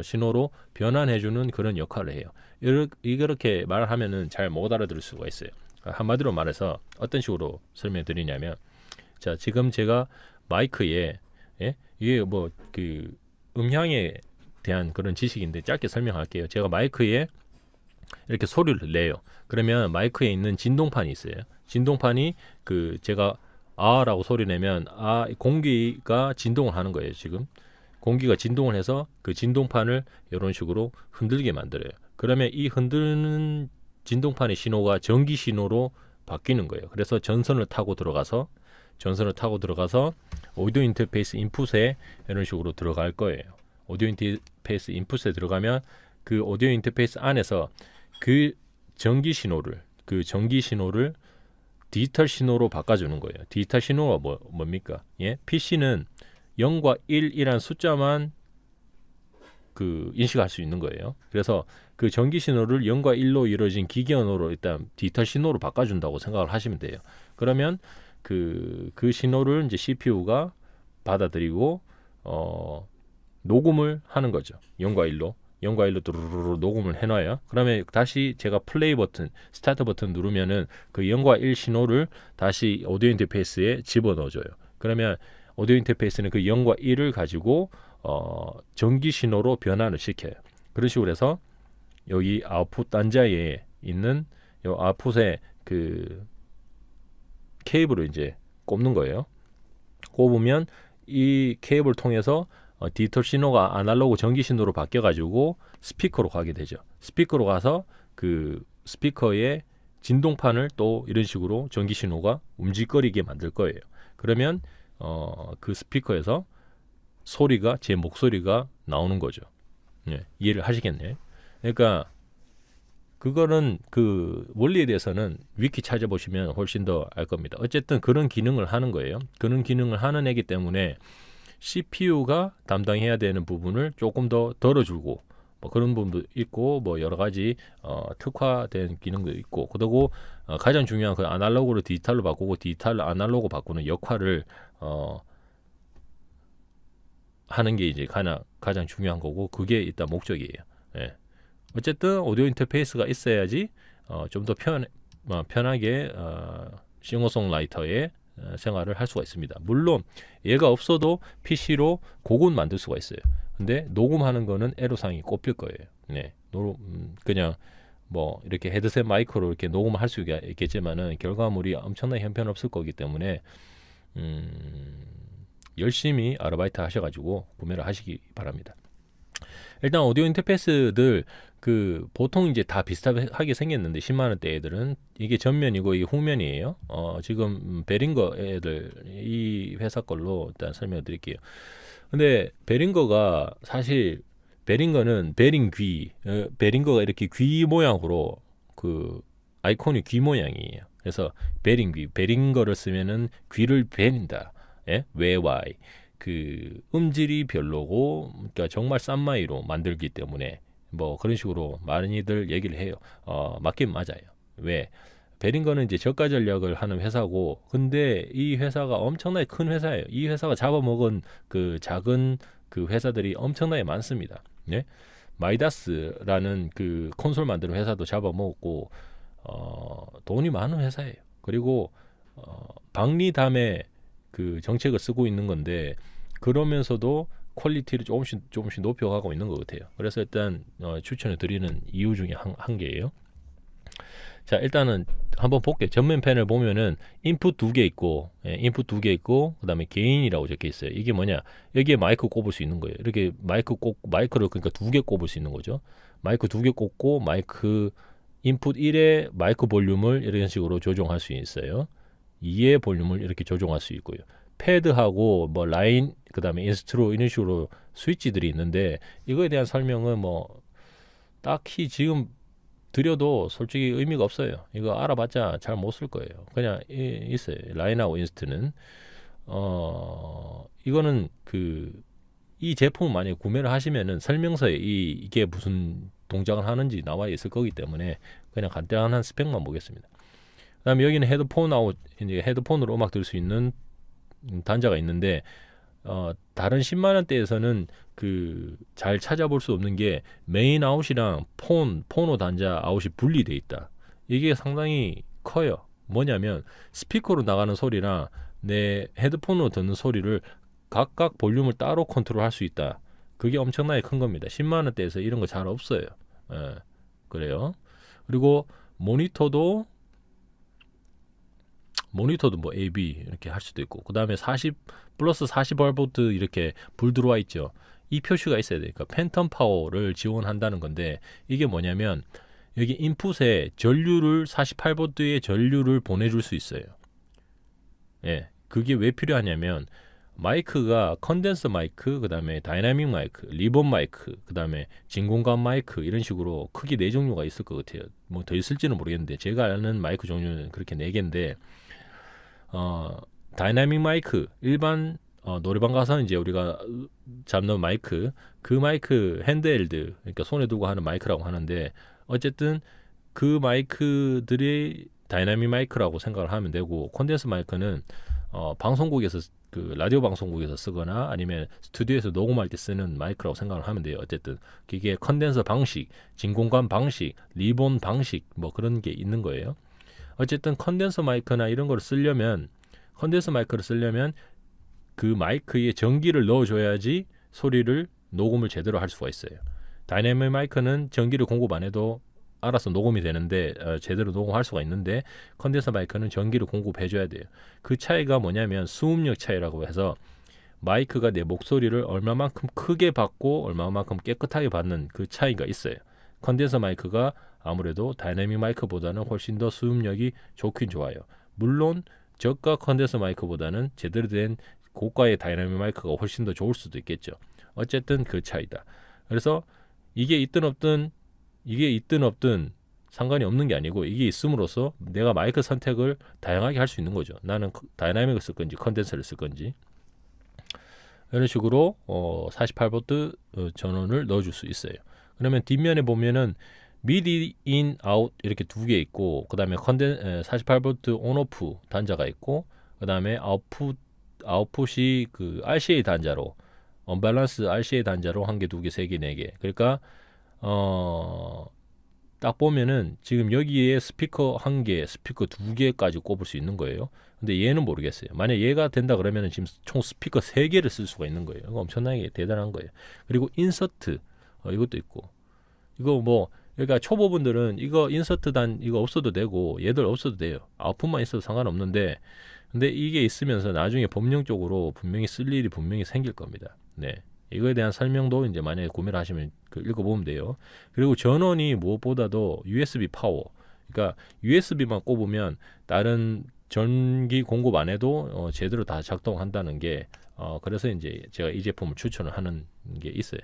신호로 변환해주는 그런 역할을 해요. 이렇게 말하면은 잘 못 알아들을 수가 있어요. 한마디로 말해서 어떤 식으로 설명드리냐면, 자, 지금 제가 마이크에 이게 뭐 그 음향에 대한 그런 지식인데 짧게 설명할게요. 제가 마이크에 이렇게 소리를 내요. 그러면 마이크에 있는 진동판이 있어요. 진동판이 그 제가 아라고 소리 내면 공기가 진동을 하는 거예요. 지금 공기가 진동을 해서 그 진동판을 이런 식으로 흔들게 만들어요. 그러면 이 흔드는 진동판의 신호가 전기 신호로 바뀌는 거예요. 그래서 전선을 타고 들어가서 오디오 인터페이스 인풋에 이런 식으로 들어갈 거예요. 오디오 인터페이스 인풋에 들어가면 그 오디오 인터페이스 안에서 그 전기 신호를 디지털 신호로 바꿔주는 거예요. 디지털 신호가 뭡니까? PC는 0과 1이란 숫자만 그 인식할 수 있는 거예요. 그래서 그 전기 신호를 0과 1로 이루어진 기계 언어로 일단 디지털 신호로 바꿔준다고 생각을 하시면 돼요. 그러면 그 신호를 이제 CPU가 받아들이고 녹음을 하는 거죠. 0과 1로 두루루루 녹음을 해놔요. 그러면 다시 제가 플레이 버튼, 스타트 버튼 누르면은 그 0과 1 신호를 다시 오디오 인터페이스에 집어넣어줘요. 그러면 오디오 인터페이스는 그 0과 1을 가지고 전기 신호로 변환을 시켜요. 그런 식으로 해서 여기 아웃풋 단자에 있는 요 아웃풋에 그 케이블을 이제 꼽는 거예요. 꼽으면 이 케이블 통해서 디지털 신호가 아날로그 전기 신호로 바뀌어가지고 스피커로 가게 되죠. 스피커로 가서 그 스피커의 진동판을 또 이런 식으로 전기 신호가 움직거리게 만들 거예요. 그러면 그 스피커에서 소리가 제 목소리가 나오는 거죠. 예, 이해를 하시겠네요. 그러니까 그거는 그 원리에 대해서는 위키 찾아보시면 훨씬 더 알 겁니다. 어쨌든 그런 기능을 하는 거예요. 그런 기능을 하는 애기 때문에 CPU가 담당해야 되는 부분을 조금 더 덜어주고 뭐 그런 부분도 있고 뭐 여러 가지 특화된 기능도 있고 그리고 가장 중요한 그 아날로그로 디지털로 바꾸고 디지털로 아날로그 바꾸는 역할을 하는 게 이제 가장 중요한 거고 그게 일단 목적이에요. 예. 어쨌든 오디오 인터페이스가 있어야지 좀 더 편하게 싱어송라이터의 생활을 할 수가 있습니다. 물론 얘가 없어도 PC로 곡은 만들 수가 있어요. 근데 녹음하는 거는 애로사항이 꼽힐 거예요. 네, 그냥 뭐 이렇게 헤드셋 마이크로 이렇게 녹음할 수 있겠지만은 결과물이 엄청나게 형편없을 거기 때문에 열심히 아르바이트 하셔가지고 구매를 하시기 바랍니다. 일단 오디오 인터페이스들 그 보통 이제 다 비슷하게 생겼는데 10만 원대 애들은 이게 전면이고 이게 후면이에요. 지금 베링거 애들 이 회사 걸로 일단 설명을 드릴게요. 근데 베링거가 사실 베링거는 베링거가 이렇게 귀 모양으로 그 아이콘이 귀 모양이에요. 그래서 베링거를 쓰면은 귀를 베린다. 예? 외와이 그 음질이 별로고 그러니까 정말 싼 마이로 만들기 때문에 뭐 그런 식으로 많이들 얘기를 해요. 맞긴 맞아요. 왜? 베링거는 이제 저가 전략을 하는 회사고 근데 이 회사가 엄청나게 큰 회사예요. 이 회사가 잡아먹은 그 작은 그 회사들이 엄청나게 많습니다. 네? 마이다스라는 그 콘솔 만드는 회사도 잡아먹었고 돈이 많은 회사예요. 그리고 박리담의 그 정책을 쓰고 있는 건데 그러면서도 퀄리티를 조금씩 높여가고 있는 것 같아요. 그래서 일단 추천을 드리는 이유 중에 한 개예요. 자, 일단은 한번 볼게요. 전면 패널 보면은 인풋 2개 있고, 인풋 2개 있고, 그다음에 게인이라고 적혀 있어요. 이게 뭐냐? 여기에 마이크 꼽을 수 있는 거예요. 이렇게 마이크를 그러니까 2개 꼽을 수 있는 거죠. 마이크 2개 꼽고 마이크 인풋 1의 마이크 볼륨을 이런 식으로 조정할 수 있어요. 2의 볼륨을 이렇게 조정할 수 있고요. 패드하고 뭐 라인 그다음에 인스트로 이런 식으로 스위치들이 있는데 이거에 대한 설명은 뭐 딱히 지금 드려도 솔직히 의미가 없어요. 이거 알아봤자 잘 못 쓸 거예요. 그냥 있어요. 라인하고 인스트는 이거는 이 제품을 만약에 구매를 하시면은 설명서에 이게 무슨 동작을 하는지 나와 있을 거기 때문에 그냥 간단한 스펙만 보겠습니다. 그다음에 여기는 헤드폰하고 이제 헤드폰으로 음악 들을 수 있는 단자가 있는데 다른 10만 원대에서는 잘 찾아볼 수 없는 게 메인 아웃이랑 포노 단자 아웃이 분리돼 있다. 이게 상당히 커요. 뭐냐면 스피커로 나가는 소리랑 내 헤드폰으로 듣는 소리를 각각 볼륨을 따로 컨트롤할 수 있다. 그게 엄청나게 큰 겁니다. 10만 원대에서 이런 거 잘 없어요. 그래요. 그리고 모니터도 뭐 AB 이렇게 할 수도 있고 그 다음에 40 플러스 40V 이렇게 불 들어와 있죠. 이 표시가 있어야 되니까 팬텀 파워를 지원한다는 건데 이게 뭐냐면 여기 인풋에 전류를 48V의 전류를 보내줄 수 있어요. 예, 그게 왜 필요하냐면 마이크가 컨덴서 마이크, 그 다음에 다이나믹 마이크, 리본 마이크, 그 다음에 진공관 마이크 이런 식으로 크게 4종류가 있을 것 같아요. 뭐 더 있을지는 모르겠는데 제가 아는 마이크 종류는 그렇게 4개인데 다이나믹 마이크 일반 노래방 가서 이제 우리가 잡는 마이크 그 마이크 핸드헬드 그러니까 손에 두고 하는 마이크라고 하는데 어쨌든 그 마이크들이 다이나믹 마이크라고 생각을 하면 되고 콘덴서 마이크는 방송국에서 라디오 방송국에서 쓰거나 아니면 스튜디오에서 녹음할 때 쓰는 마이크라고 생각을 하면 돼요. 어쨌든 이게 컨덴서 방식, 진공관 방식, 리본 방식 뭐 그런 게 있는 거예요. 어쨌든 컨덴서 마이크나 이런 걸 쓰려면 컨덴서 마이크를 쓰려면 그 마이크에 전기를 넣어줘야지 소리를 녹음을 제대로 할 수가 있어요. 다이내믹 마이크는 전기를 공급 안 해도 알아서 녹음이 되는데 제대로 녹음할 수가 있는데 컨덴서 마이크는 전기를 공급해줘야 돼요. 그 차이가 뭐냐면 수음력 차이라고 해서 마이크가 내 목소리를 얼마만큼 크게 받고 얼마만큼 깨끗하게 받는 그 차이가 있어요. 컨덴서 마이크가 아무래도 다이내믹 마이크보다는 훨씬 더 수음력이 좋긴 좋아요. 물론 저가 컨덴서 마이크보다는 제대로 된 고가의 다이내믹 마이크가 훨씬 더 좋을 수도 있겠죠. 어쨌든 그 차이다. 그래서 이게 있든 없든 상관이 없는 게 아니고, 이게 있음으로써 내가 마이크 선택을 다양하게 할 수 있는 거죠. 나는 다이나믹을 쓸 건지 컨덴서를 쓸 건지. 이런 식으로 48V 전원을 넣어줄 수 있어요. 그러면 뒷면에 보면은 미디 인 아웃 이렇게 두 개 있고, 그 다음에 48V 온오프 단자가 있고, 그 다음에 아웃풋이 그 RCA 단자로, 언밸런스 RCA 단자로 한 개, 두 개, 세 개, 네 개. 그러니까 딱 보면은 지금 여기에 스피커 한 개, 스피커 두 개까지 꼽을 수 있는 거예요. 근데 얘는 모르겠어요. 만약 얘가 된다 그러면은 지금 총 스피커 세 개를 쓸 수가 있는 거예요. 이거 엄청나게 대단한 거예요. 그리고 인서트 이것도 있고, 이거 뭐 그러니까 초보분들은 이거 인서트 단 이거 없어도 되고 얘들 없어도 돼요. 아웃풋만 있어도 상관없는데, 근데 이게 있으면서 나중에 법령적으로 분명히 쓸 일이 분명히 생길 겁니다. 네. 이거에 대한 설명도 이제 만약에 구매를 하시면 읽어보면 돼요. 그리고 전원이 무엇보다도 USB 파워, 그러니까 USB만 꼽으면 다른 전기 공급 안 해도 제대로 다 작동한다는 게, 그래서 이제 제가 이 제품을 추천을 하는 게 있어요.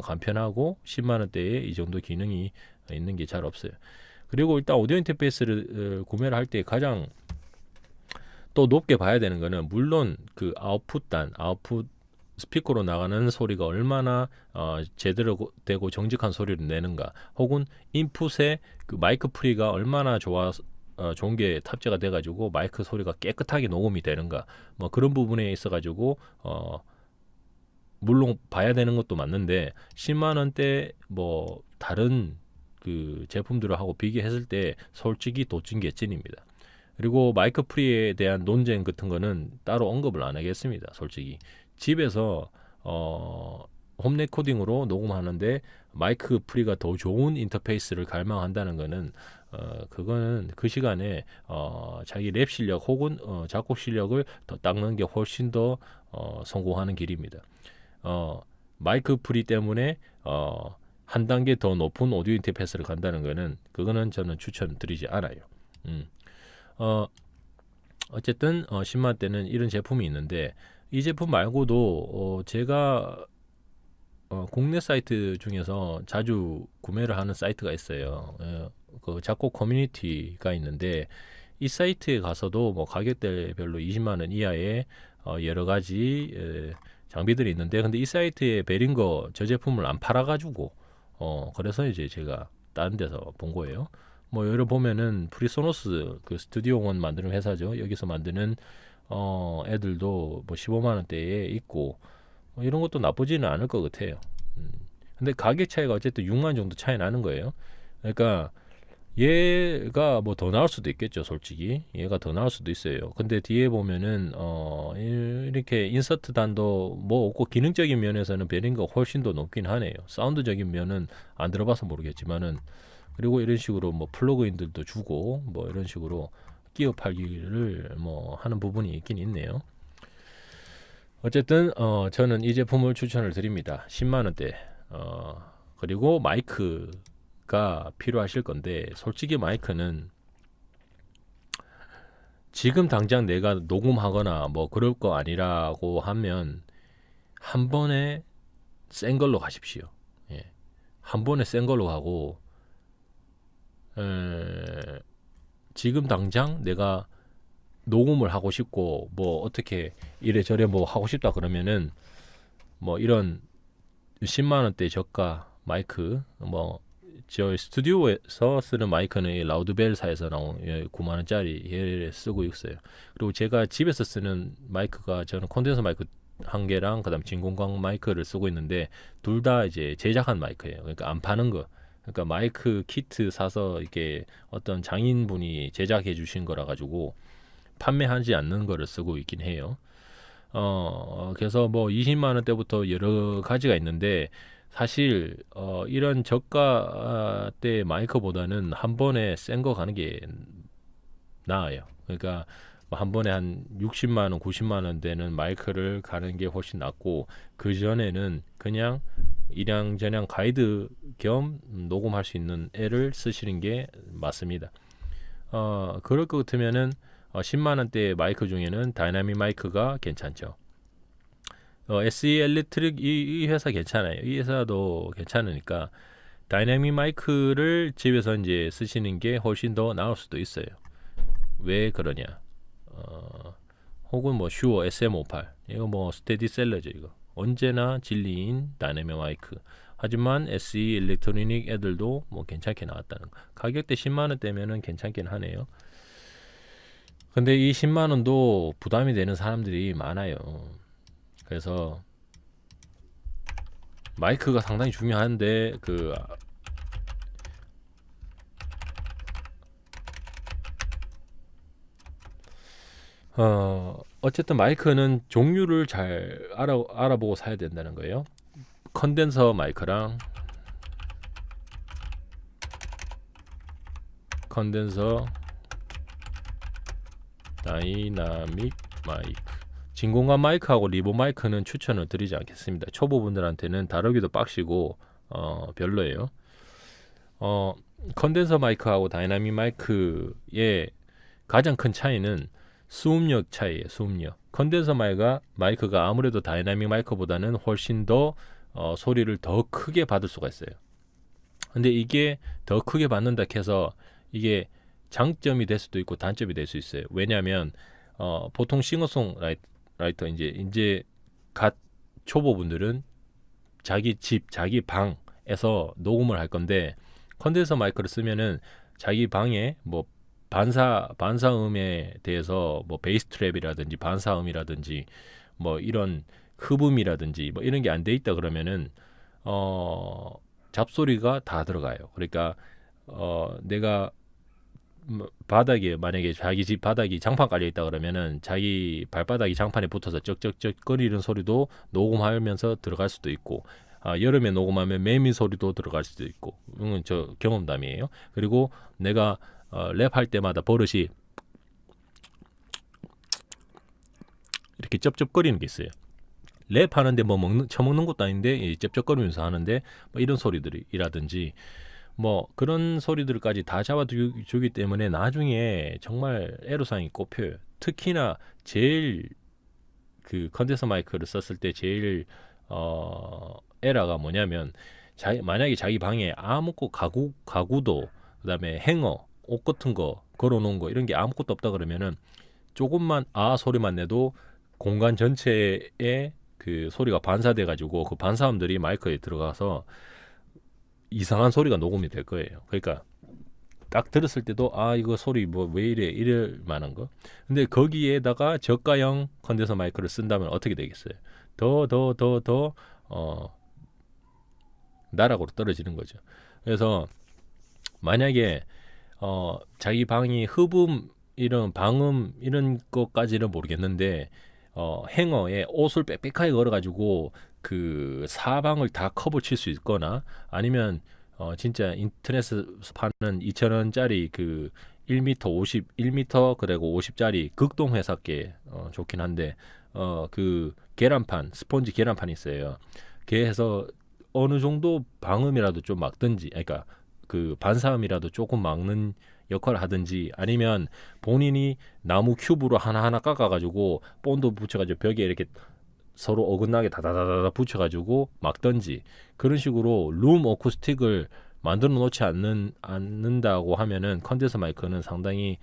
간편하고 10만 원대에 이 정도 기능이 있는 게 잘 없어요. 그리고 일단 오디오 인터페이스를 구매를 할 때 가장 또 높게 봐야 되는 거는, 물론 그 아웃풋 스피커로 나가는 소리가 얼마나 제대로 되고 정직한 소리를 내는가, 혹은 인풋에 그 마이크 프리가 얼마나 좋은 게 탑재가 돼가지고 마이크 소리가 깨끗하게 녹음이 되는가, 뭐 그런 부분에 있어가지고 물론 봐야 되는 것도 맞는데, 10만 원대 뭐 다른 그 제품들하고 비교했을 때 솔직히 도찐개찐입니다. 그리고 마이크 프리에 대한 논쟁 같은 거는 따로 언급을 안 하겠습니다. 솔직히 집에서 홈 레코딩으로 녹음하는데 마이크 프리가 더 좋은 인터페이스를 갈망한다는 거는 그거는 그 시간에 자기 랩 실력 혹은 작곡 실력을 더 닦는 게 훨씬 더 성공하는 길입니다. 마이크 프리 때문에 한 단계 더 높은 오디오 인터페이스를 간다는 거는, 그거는 저는 추천드리지 않아요. 어쨌든 10만 대는 이런 제품이 있는데, 이 제품 말고도 제가 국내 사이트 중에서 자주 구매를 하는 사이트가 있어요. 그 작곡 커뮤니티가 있는데, 이 사이트에 가서도 뭐 가격대별로 20만 원 이하의 여러 가지 장비들이 있는데, 근데 이 사이트에 베링거 저 제품을 안 팔아가지고 그래서 이제 제가 다른 데서 본 거예요. 뭐 여기 보면은 프리소노스 그 스튜디오 원 만드는 회사죠. 여기서 만드는 애들도 뭐 15만 원대에 있고, 이런 것도 나쁘지는 않을 것 같아요. 근데 가격 차이가 어쨌든 6만 원 정도 차이 나는 거예요. 그러니까 얘가 뭐 더 나을 수도 있겠죠. 솔직히 얘가 더 나을 수도 있어요. 근데 뒤에 보면은 이렇게 인서트 단도 뭐 없고, 기능적인 면에서는 베링거가 훨씬 더 높긴 하네요. 사운드적인 면은 안 들어봐서 모르겠지만은, 그리고 이런 식으로 뭐 플러그인들도 주고 뭐 이런 식으로 끼워 팔기를 뭐 하는 부분이 있긴 있네요. 어쨌든 저는 이 제품을 추천을 드립니다. 10만 원대. 그리고 마이크가 필요하실 건데, 솔직히 마이크는 지금 당장 내가 녹음하거나 뭐 그럴 거 아니라고 하면 한 번에 센 걸로 가십시오. 예. 한 번에 센 걸로 가고, 지금 당장 내가 녹음을 하고 싶고 뭐 어떻게 이래저래 뭐 하고 싶다 그러면은 뭐 이런 10만 원대 저가 마이크, 뭐 저희 스튜디오에서 쓰는 마이크는 라우드벨사에서 나온 9만 원짜리 얘를 쓰고 있어요. 그리고 제가 집에서 쓰는 마이크가, 저는 콘덴서 마이크 한 개랑 그다음 진공광 마이크를 쓰고 있는데, 둘 다 이제 제작한 마이크예요. 그러니까 안 파는 거. 그러니까 마이크 키트 사서 이렇게 어떤 장인분이 제작해 주신 거라 가지고 판매하지 않는 거를 쓰고 있긴 해요. 그래서 뭐 20만 원대부터 여러 가지가 있는데, 사실 이런 저가대 마이크보다는 한 번에 센 거 가는 게 나아요. 그러니까 한 번에 한 60만 원, 90만 원 되는 마이크를 가는 게 훨씬 낫고, 그 전에는 그냥 일양저냥 가이드 겸 녹음할 수 있는 애를 쓰시는 게 맞습니다. 그럴 것 같으면은 10만 원대 마이크 중에는 다이나믹 마이크가 괜찮죠. SE 엘리트릭 이 회사 괜찮아요. 이 회사도 괜찮으니까 다이나믹 마이크를 집에서 이제 쓰시는 게 훨씬 더 나을 수도 있어요. 왜 그러냐? 혹은 뭐 슈어 SM58 이거 뭐 스테디셀러죠. 이거 언제나 진리인 다이내믹 마이크. 하지만 SE 일렉트로닉 애들도 뭐 괜찮게 나왔다는 거. 가격대 10만 원대면은 괜찮긴 하네요. 근데 이 10만 원도 부담이 되는 사람들이 많아요. 그래서 마이크가 상당히 중요한데 어쨌든 마이크는 종류를 잘 알아보고 사야 된다는 거예요. 컨덴서 마이크랑 컨덴서 다이나믹 마이크, 진공관 마이크하고 리보 마이크는 추천을 드리지 않겠습니다. 초보분들한테는 다루기도 빡시고 별로예요. 컨덴서 마이크하고 다이나믹 마이크의 가장 큰 차이는 수음력 차이예요. 수음력. 컨덴서 마이크가 아무래도 다이나믹 마이크보다는 훨씬 더 소리를 더 크게 받을 수가 있어요. 근데 이게 더 크게 받는다 해서 이게 장점이 될 수도 있고 단점이 될 수 있어요. 왜냐하면 보통 싱어송라이터 이제 갓 초보분들은 자기 집, 자기 방에서 녹음을 할 건데, 컨덴서 마이크를 쓰면은 자기 방에 뭐 반사음에 대해서 뭐 베이스 트랩이라든지 반사음이라든지 뭐 이런 흡음이라든지 뭐 이런 게 안 돼 있다 그러면은 잡소리가 다 들어가요. 그러니까 내가 바닥에 만약에 자기 집 바닥이 장판 깔려 있다 그러면은 자기 발바닥이 장판에 붙어서 쩍쩍쩍 거리는 소리도 녹음하면서 들어갈 수도 있고, 여름에 녹음하면 매미 소리도 들어갈 수도 있고, 이건 저 경험담이에요. 그리고 내가 랩할 때마다 버릇이 이렇게 쩝쩝거리는 게 있어요. 랩하는데 뭐 처먹는 것도 아닌데 쩝쩝거리면서 하는데 뭐 이런 소리들이라든지 뭐 그런 소리들까지 다 잡아주기 때문에 나중에 정말 애로사항이 꼽혀요. 특히나 제일 그 컨덴서 마이크를 썼을 때 제일 에러가 뭐냐면, 만약에 자기 방에 아무것도 가구도 그다음에 행어, 옷 같은 거 걸어놓은 거 이런 게 아무것도 없다 그러면은 조금만 소리만 내도 공간 전체에 그 소리가 반사돼 가지고 그 반사음들이 마이크에 들어가서 이상한 소리가 녹음이 될 거예요. 그러니까 딱 들었을 때도 이거 소리 뭐 왜 이럴 만한 거. 근데 거기에다가 저가형 컨덴서 마이크를 쓴다면 어떻게 되겠어요? 더 나락으로 떨어지는 거죠. 그래서 만약에 자기 방이 흡음 이런 방음 이런 것까지는 모르겠는데 행어에 옷을 빽빽하게 걸어가지고 그 사방을 다 커버 칠 수 있거나, 아니면 진짜 인터넷에서 파는 2,000원짜리 그 1m 50, 1m 그리고 50짜리 극동 회사께 좋긴 한데 그 계란판, 스폰지 계란판이 있어요. 걔해서 어느 정도 방음이라도 좀 막든지, 그러니까 그 반사음이라도 조금 막는 역할을 하든지, 아니면 본인이 나무 큐브로 하나하나 깎아가지고 본드 붙여가지고 벽에 이렇게 서로 어긋나게 다다다다 붙여가지고 막든지, 그런 식으로 룸 어쿠스틱을 만들어 놓지 않는다고 하면은 컨덴서 마이크는 상당히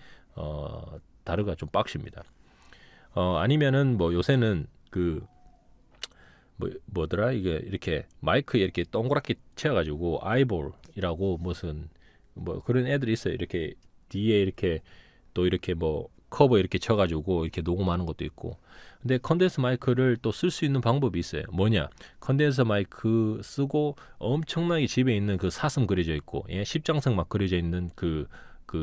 다루가 좀 빡십니다. 아니면은 뭐 요새는 그 뭐더라 이게 이렇게 마이크에 이렇게 동그랗게 채워가지고 아이볼이라고 무슨 뭐 그런 애들이 있어요. 이렇게 뒤에 이렇게 또 이렇게 뭐 커버 이렇게 쳐가지고 이렇게 녹음하는 것도 있고. 근데 컨덴서 마이크를 또 쓸 수 있는 방법이 있어요. 뭐냐? 컨덴서 마이크 쓰고 엄청나게 집에 있는 그 사슴 그려져 있고, 십장석 막 그려져 있는 그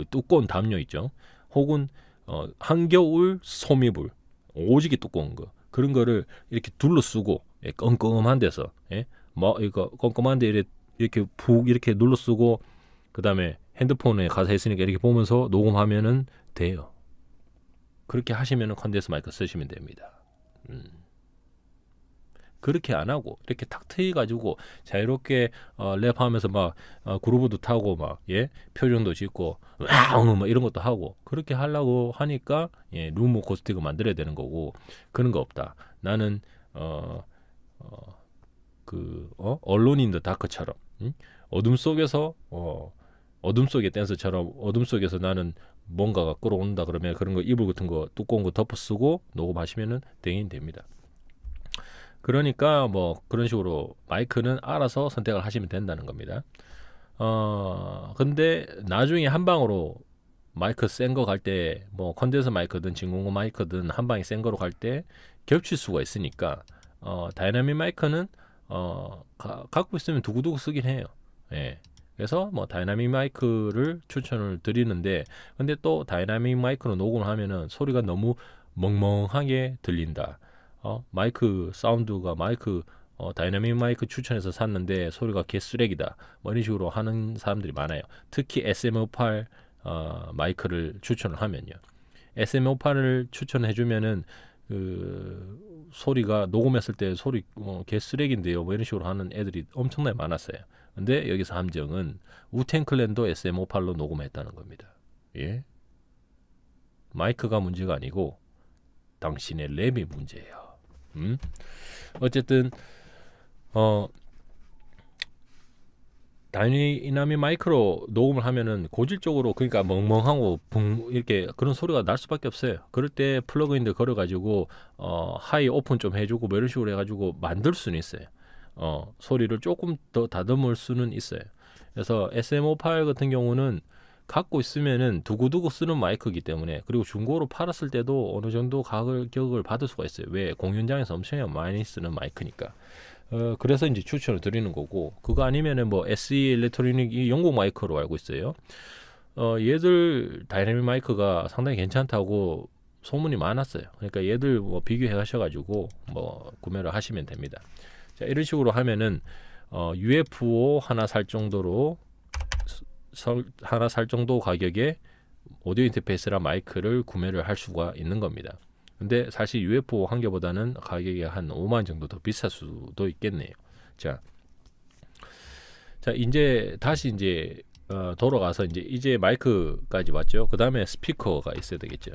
두꺼운 담요 있죠. 혹은 한겨울 소미불 오지게 두꺼운 거, 그런 거를 이렇게 둘러 쓰고 껌껌한 데서 뭐 이거 껌껌한데 이렇게 푹 이렇게 눌러 쓰고, 그 다음에 핸드폰에 가사 있으니까 이렇게 보면서 녹음하면은 돼요. 그렇게 하시면은 컨덴서 마이크 쓰시면 됩니다. 그렇게 안 하고 이렇게 탁 트여 가지고 자유롭게 랩하면서 막 그루브도 타고 막 표정도 짓고 와우 뭐 이런 것도 하고 그렇게 하려고 하니까 룸 어코스틱을 만들어야 되는 거고 그런 거 없다. 나는 언론 인 더 다크처럼 어둠 속에서 어둠 속의 댄스처럼 어둠 속에서 나는 뭔가가 끌어온다 그러면 그런 거 이불 같은 거 두꺼운 거 덮어 쓰고 녹음하시면은 땡이 됩니다. 그러니까 뭐 그런 식으로 마이크는 알아서 선택을 하시면 된다는 겁니다. 근데 나중에 한 방으로 마이크 센 거 갈 때 뭐 컨덴서 마이크든 진공관 마이크든 한 방에 센 거로 갈 때 겹칠 수가 있으니까 다이나믹 마이크는 갖고 있으면 두고두고 쓰긴 해요. 예. 그래서 뭐 다이나믹 마이크를 추천을 드리는데 근데 또 다이나믹 마이크로 녹음을 하면은 소리가 너무 멍멍하게 들린다. 마이크 사운드가 다이나믹 마이크 추천해서 샀는데 소리가 개쓰레기다. 뭐 이런 식으로 하는 사람들이 많아요. 특히 SM58 마이크를 추천을 하면요. SM58을 추천해주면은 그 소리가 녹음했을 때 소리 개쓰레기인데요. 뭐 이런 식으로 하는 애들이 엄청나게 많았어요. 근데 여기서 함정은 우텐클랜도 SM58로 녹음했다는 겁니다. 예? 마이크가 문제가 아니고 당신의 랩이 문제예요. 어쨌든 다이나믹 마이크로 녹음을 하면은 고질적으로 그러니까 멍멍하고 붕 이렇게 그런 소리가 날 수밖에 없어요. 그럴 때 플러그인들 걸어가지고 하이 오픈 좀 해주고 뭐 이런 식으로 해가지고 만들 수는 있어요. 소리를 조금 더 다듬을 수는 있어요. 그래서 SM58 같은 경우는 갖고 있으면은 두고두고 쓰는 마이크이기 때문에 그리고 중고로 팔았을 때도 어느 정도 가격을 받을 수가 있어요. 왜? 공연장에서 엄청 많이 쓰는 마이크니까. 그래서 이제 추천을 드리는 거고 그거 아니면은 뭐 SE 일렉트로닉 이 영국 마이크로 알고 있어요. 얘들 다이나믹 마이크가 상당히 괜찮다고 소문이 많았어요. 그러니까 얘들 뭐 비교해 가셔가지고 뭐 구매를 하시면 됩니다. 자, 이런 식으로 하면은 UFO 하나 살 정도 가격에 오디오 인터페이스랑 마이크를 구매를 할 수가 있는 겁니다. 근데 사실 UFO 한 개보다는 가격이 한 5만 정도 더 비쌀 수도 있겠네요. 자 이제 다시 이제 돌아가서 이제 마이크까지 왔죠. 그 다음에 스피커가 있어야 되겠죠.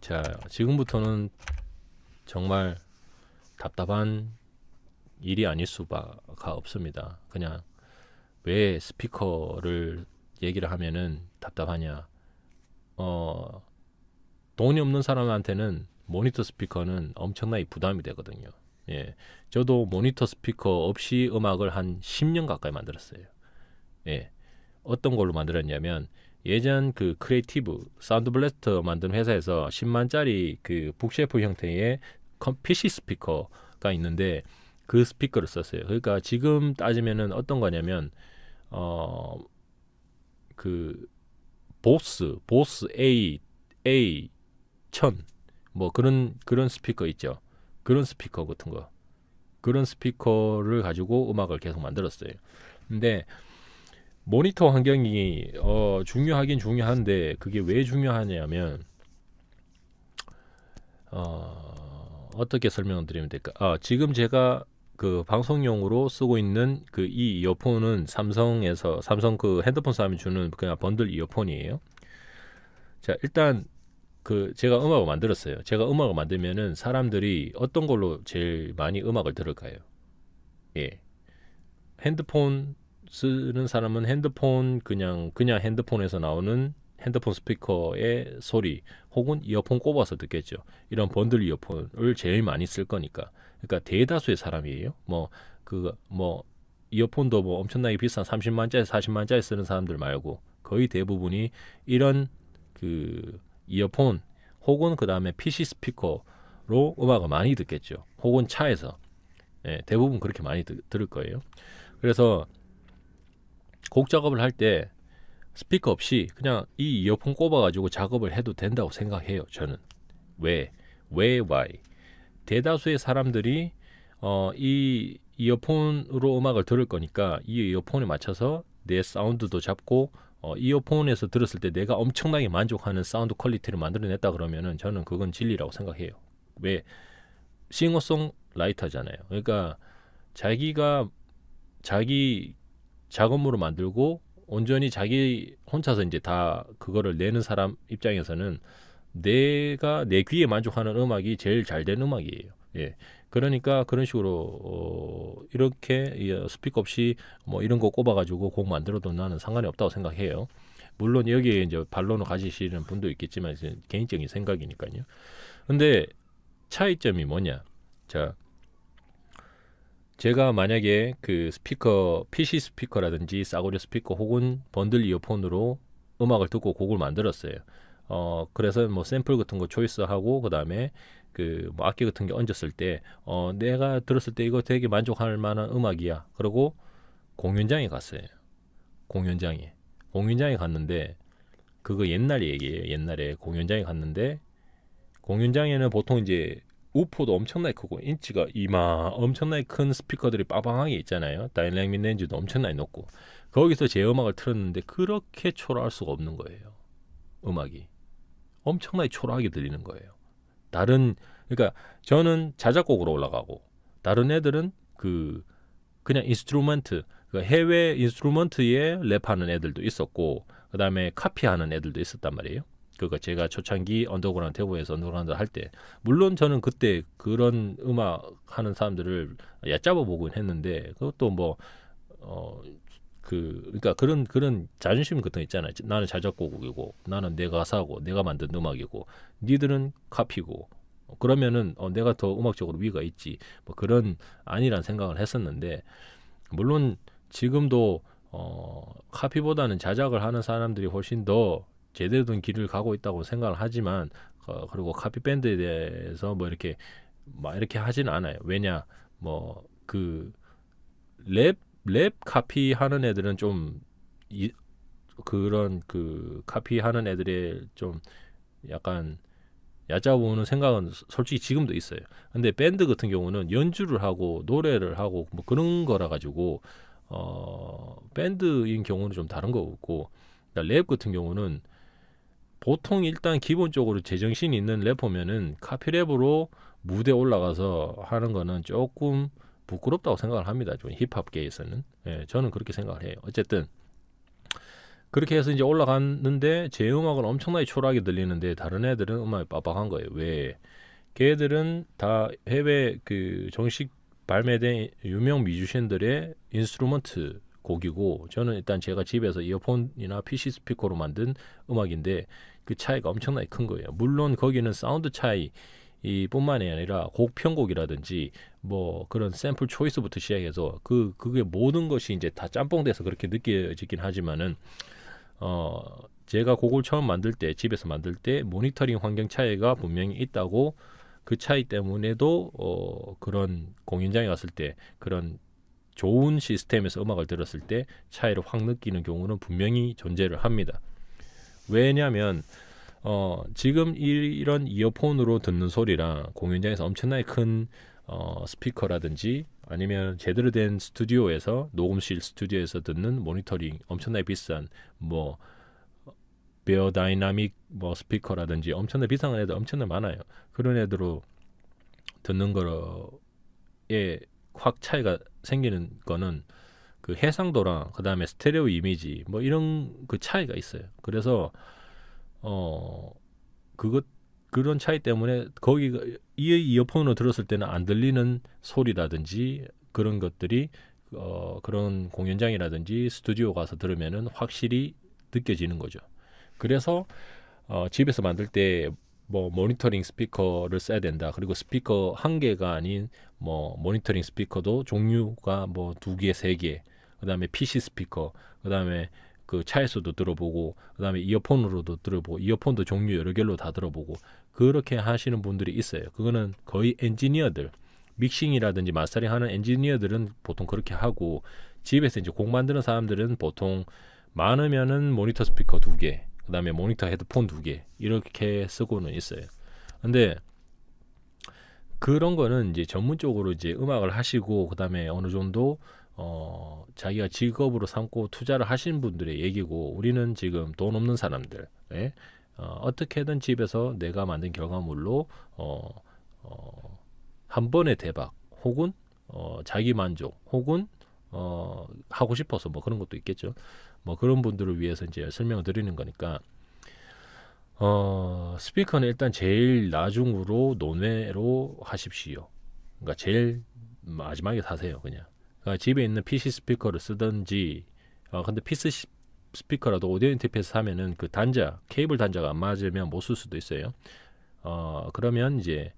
자, 지금부터는 정말 답답한 일이 아닐 수가 없습니다. 그냥 왜 스피커를 얘기를 하면은 답답하냐? 돈이 없는 사람한테는 모니터 스피커는 엄청나게 부담이 되거든요. 예, 저도 모니터 스피커 없이 음악을 한 10년 가까이 만들었어요. 예, 어떤 걸로 만들었냐면 예전 그 크리에이티브 사운드 블래스터 만든 회사에서 10만짜리 그 북셰프 형태의 PC 스피커가 있는데 그 스피커를 썼어요. 그러니까 지금 따지면은 어떤 거냐면 그 보스 A 1000 뭐 그런 스피커 있죠. 그런 스피커 같은 거. 그런 스피커를 가지고 음악을 계속 만들었어요. 근데 모니터 환경이 중요하긴 중요한데 그게 왜 중요하냐면 어떻게 설명을 드리면 될까? 지금 제가 그 방송용으로 쓰고 있는 그 이 이어폰은 삼성 그 핸드폰 사람이 주는 그냥 번들 이어폰이에요. 자, 일단 그 제가 음악을 만들었어요. 제가 음악을 만들면은 사람들이 어떤 걸로 제일 많이 음악을 들을까요? 예. 핸드폰 쓰는 사람은 핸드폰 그냥 핸드폰에서 나오는 핸드폰 스피커의 소리 혹은 이어폰 꼽아서 듣겠죠. 이런 번들 이어폰을 제일 많이 쓸 거니까. 그러니까 대다수의 사람이에요. 뭐 이어폰도 뭐 엄청나게 비싼 30만짜리 40만짜리 쓰는 사람들 말고 거의 대부분이 이런 그 이어폰 혹은 그 다음에 PC 스피커로 음악을 많이 듣겠죠. 혹은 차에서. 예, 대부분 그렇게 많이 들을 거예요. 그래서 곡 작업을 할 때 스피커 없이 그냥 이 이어폰 꼽아가지고 작업을 해도 된다고 생각해요. 저는. why? 대다수의 사람들이 이 이어폰으로 음악을 들을 거니까 이 이어폰에 맞춰서 내 사운드도 잡고 이어폰에서 들었을 때 내가 엄청나게 만족하는 사운드 퀄리티를 만들어냈다 그러면은 저는 그건 진리라고 생각해요. 왜? 싱어송라이터잖아요. 그러니까 자기가 자기 작업물을 만들고 온전히 자기 혼자서 이제 다 그거를 내는 사람 입장에서는 내가 내 귀에 만족하는 음악이 제일 잘 된 음악이에요. 예. 그러니까 그런 식으로 이렇게 스피커 없이 뭐 이런 거 꼽아가지고 곡 만들어도 나는 상관이 없다고 생각해요. 물론 여기에 이제 반론을 가지시는 분도 있겠지만 이제 개인적인 생각이니까요. 근데 차이점이 뭐냐? 자, 제가 만약에 그 스피커, PC 스피커라든지 싸구려 스피커 혹은 번들 이어폰으로 음악을 듣고 곡을 만들었어요. 그래서 뭐 샘플 같은 거 초이스하고 그다음에 그 뭐 악기 같은 게 얹었을 때 내가 들었을 때 이거 되게 만족할 만한 음악이야. 그리고 공연장에 갔어요. 공연장에 갔는데 그거 옛날 얘기예요. 옛날에 공연장에 갔는데 공연장에는 보통 이제 우포도 엄청나게 크고 인치가 엄청나게 큰 스피커들이 빠방하게 있잖아요. 다이내믹 렌즈도 엄청나게 높고 거기서 제 음악을 틀었는데 그렇게 초라할 수가 없는 거예요. 음악이 엄청나게 초라하게 들리는 거예요. 그러니까 저는 자작곡으로 올라가고 다른 애들은 그냥 인스트루먼트, 해외 인스트루먼트에 랩하는 애들도 있었고 그다음에 카피하는 애들도 있었단 말이에요. 그러니까 제가 초창기 언더그라운드 대구에서 언더그라운드 할 때 물론 저는 그때 그런 음악 하는 사람들을 얕잡아 보긴 했는데 그것도 뭐 그러니까 그런 자존심 같은 거 있잖아요. 나는 자작곡이고 나는 내 가사고 내가 만든 음악이고 니들은 카피고 그러면은 내가 더 음악적으로 위가 있지 뭐 그런 아니란 생각을 했었는데 물론 지금도 카피보다는 자작을 하는 사람들이 훨씬 더 제대로 된 길을 가고 있다고 생각을 하지만 그리고 카피 밴드에 대해서 뭐 이렇게 막 이렇게 하지는 않아요. 왜냐 랩 카피하는 애들은 좀 그런 카피하는 애들의 좀 약간 얕잡아보는 생각은 솔직히 지금도 있어요. 근데 밴드 같은 경우는 연주를 하고 노래를 하고 뭐 그런 거라 가지고 밴드인 경우는 좀 다른 거고 랩 같은 경우는 보통 일단 기본적으로 제정신이 있는 래퍼면은 카피랩으로 무대 올라가서 하는 거는 조금 부끄럽다고 생각을 합니다. 좀 힙합계에서는. 예, 저는 그렇게 생각을 해요. 어쨌든 그렇게 해서 이제 올라갔는데 제 음악은 엄청나게 초라하게 들리는데 다른 애들은 음악이 빡빡한 거예요. 왜? 걔들은 다 해외 정식 발매된 유명 뮤지션들의 인스트루먼트 곡이고 저는 일단 제가 집에서 이어폰이나 PC 스피커로 만든 음악인데 그 차이가 엄청나게 큰 거예요. 물론 거기는 사운드 차이 이뿐만이 아니라 곡 편곡이라든지 뭐 그런 샘플 초이스부터 시작해서 그게 모든 것이 이제 다 짬뽕돼서 그렇게 느껴지긴 하지만은 제가 곡을 처음 만들 때 집에서 만들 때 모니터링 환경 차이가 분명히 있다고 그 차이 때문에도 그런 공연장에 갔을 때 그런 좋은 시스템에서 음악을 들었을 때 차이를 확 느끼는 경우는 분명히 존재를 합니다. 왜냐하면 지금 이런 이어폰으로 듣는 소리랑 공연장에서 엄청나게 큰 스피커라든지 아니면 제대로 된 스튜디오에서 녹음실 스튜디오에서 듣는 모니터링 엄청나게 비싼 뭐 베어 다이나믹 뭐 스피커라든지 엄청나게 비싼 애들 엄청나게 많아요. 그런 애들로 듣는 거에 확 차이가 생기는 거는 그 해상도랑 그 다음에 스테레오 이미지 뭐 이런 그 차이가 있어요. 그래서 그런 차이 때문에 거기가 이어폰으로 들었을 때는 안 들리는 소리라든지 그런 것들이 그런 공연장이라든지 스튜디오 가서 들으면은 확실히 느껴지는 거죠. 그래서 집에서 만들 때 뭐 모니터링 스피커를 써야 된다. 그리고 스피커 한 개가 아닌 뭐 모니터링 스피커도 종류가 뭐 2개, 3개. 그다음에 PC 스피커, 그다음에 그 차에서도 들어보고 그다음에 이어폰으로도 들어보고 이어폰도 종류 여러 개로 다 들어보고 그렇게 하시는 분들이 있어요. 그거는 거의 엔지니어들 믹싱이라든지 마스터링 하는 엔지니어들은 보통 그렇게 하고 집에서 이제 곡 만드는 사람들은 보통 많으면은 모니터 스피커 2개 그다음에 모니터 헤드폰 2개 이렇게 쓰고는 있어요. 근데 그런 거는 이제 전문적으로 이제 음악을 하시고 그다음에 어느 정도 자기가 직업으로 삼고 투자를 하신 분들의 얘기고 우리는 지금 돈 없는 사람들 어떻게든 집에서 내가 만든 결과물로 한 번의 대박 혹은 자기 만족 혹은 하고 싶어서 뭐 그런 것도 있겠죠. 뭐 그런 분들을 위해서 이제 설명을 드리는 거니까 스피커는 일단 제일 나중으로 논외로 하십시오. 그러니까 제일 마지막에 사세요, 그냥. 그러니까 집에 있는 PC 스피커를 쓰든지, 근데 PC 스피커라도 오디오 인터페이스 하면은 그 단자, 케이블 단자가 안 맞으면 못 쓸 수도 있어요. 그러면 이제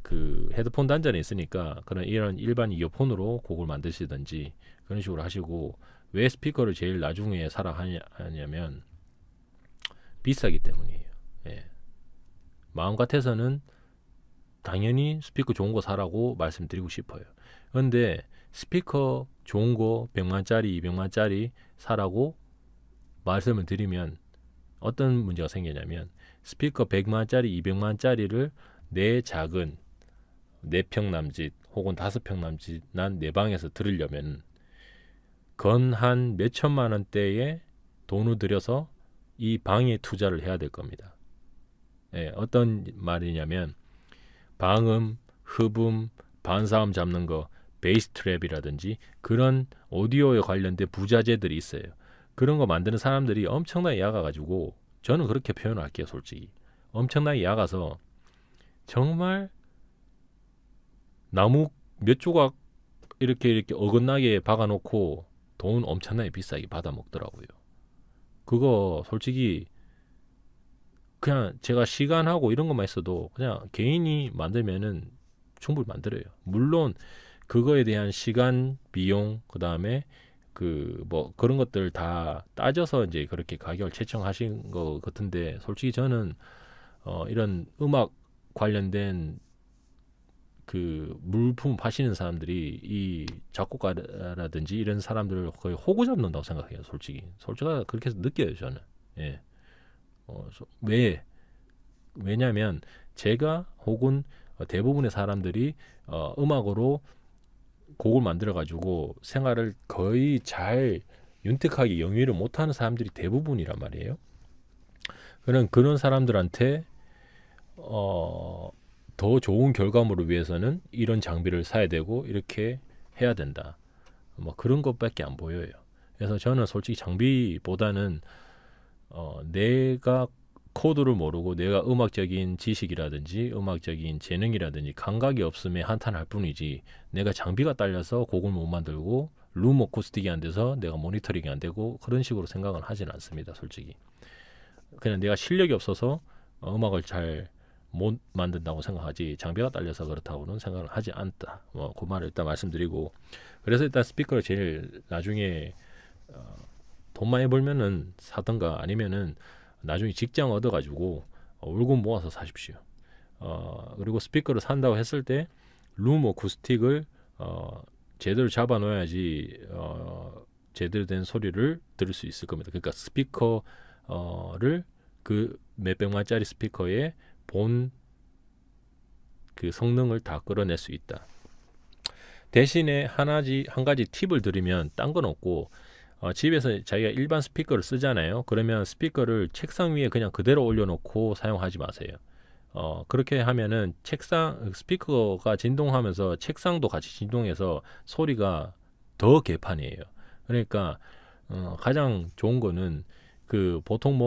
그 헤드폰 단자는 있으니까 그런 이런 일반 이어폰으로 곡을 만드시든지 그런 식으로 하시고 왜 스피커를 제일 나중에 사라 하냐면 비싸기 때문이에요. 예. 마음 같아서는 당연히 스피커 좋은 거 사라고 말씀드리고 싶어요. 그런데 스피커 좋은 거 100만짜리, 200만짜리 사라고 말씀을 드리면 어떤 문제가 생기냐면 스피커 100만짜리, 200만짜리를 내 작은 4평 남짓 혹은 5평 남짓 난 내 방에서 들으려면 건 한 몇천만 원대의 돈을 들여서 이 방에 투자를 해야 될 겁니다. 예, 어떤 말이냐면 방음, 흡음, 반사음 잡는 거, 베이스 트랩이라든지 그런 오디오에 관련된 부자재들이 있어요. 그런 거 만드는 사람들이 엄청나게 약아가지고 저는 그렇게 표현을 할게요, 솔직히. 엄청나게 약아서 정말 나무 몇 조각 이렇게 어긋나게 박아놓고 돈 엄청나게 비싸게 받아먹더라고요. 그거 솔직히 그냥 제가 시간하고 이런 것만 있어도 그냥 개인이 만들면은 충분히 만들어요. 물론 그거에 대한 시간, 비용, 그 다음에 그 뭐 그런 것들 다 따져서 이제 그렇게 가격을 책정하신 것 같은데 솔직히 저는 이런 음악 관련된 그 물품 파시는 사람들이 이 작곡가라든지 이런 사람들을 거의 호구 잡는다고 생각해요. 솔직히 그렇게 느껴요 저는. 예. 왜냐하면 제가 혹은 대부분의 사람들이 음악으로 곡을 만들어 가지고 생활을 거의 잘 윤택하게 영위를 못하는 사람들이 대부분이란 말이에요. 그런 사람들한테 더 좋은 결과물을 위해서는 이런 장비를 사야 되고 이렇게 해야 된다. 뭐 그런 것밖에 안 보여요. 그래서 저는 솔직히 장비보다는 내가 코드를 모르고 내가 음악적인 지식이라든지 음악적인 재능이라든지 감각이 없음에 한탄할 뿐이지 내가 장비가 딸려서 곡을 못 만들고 룸 어쿠스틱이 안 돼서 내가 모니터링이 안 되고 그런 식으로 생각은 하진 않습니다. 솔직히 그냥 내가 실력이 없어서 음악을 잘 못 만든다고 생각하지 장비가 딸려서 그렇다고는 생각을 하지 않다. 그 말을 일단 말씀드리고 그래서 일단 스피커를 제일 나중에 돈 많이 벌면은 사든가 아니면은 나중에 직장 얻어가지고 월급 모아서 사십시오. 그리고 스피커를 산다고 했을 때 룸 어쿠스틱을 제대로 잡아놓아야지 제대로 된 소리를 들을 수 있을 겁니다. 그러니까 스피커를 그 몇백만짜리 스피커에 본 그 성능을 다 끌어낼 수 있다. 대신에 한 가지 팁을 드리면 딴 건 없고 집에서 자기가 일반 스피커를 쓰잖아요. 그러면 스피커를 책상 위에 그냥 그대로 올려놓고 사용하지 마세요. 그렇게 하면은 스피커가 진동하면서 책상도 같이 진동해서 소리가 더 개판이에요. 그러니까 가장 좋은 거는 그 보통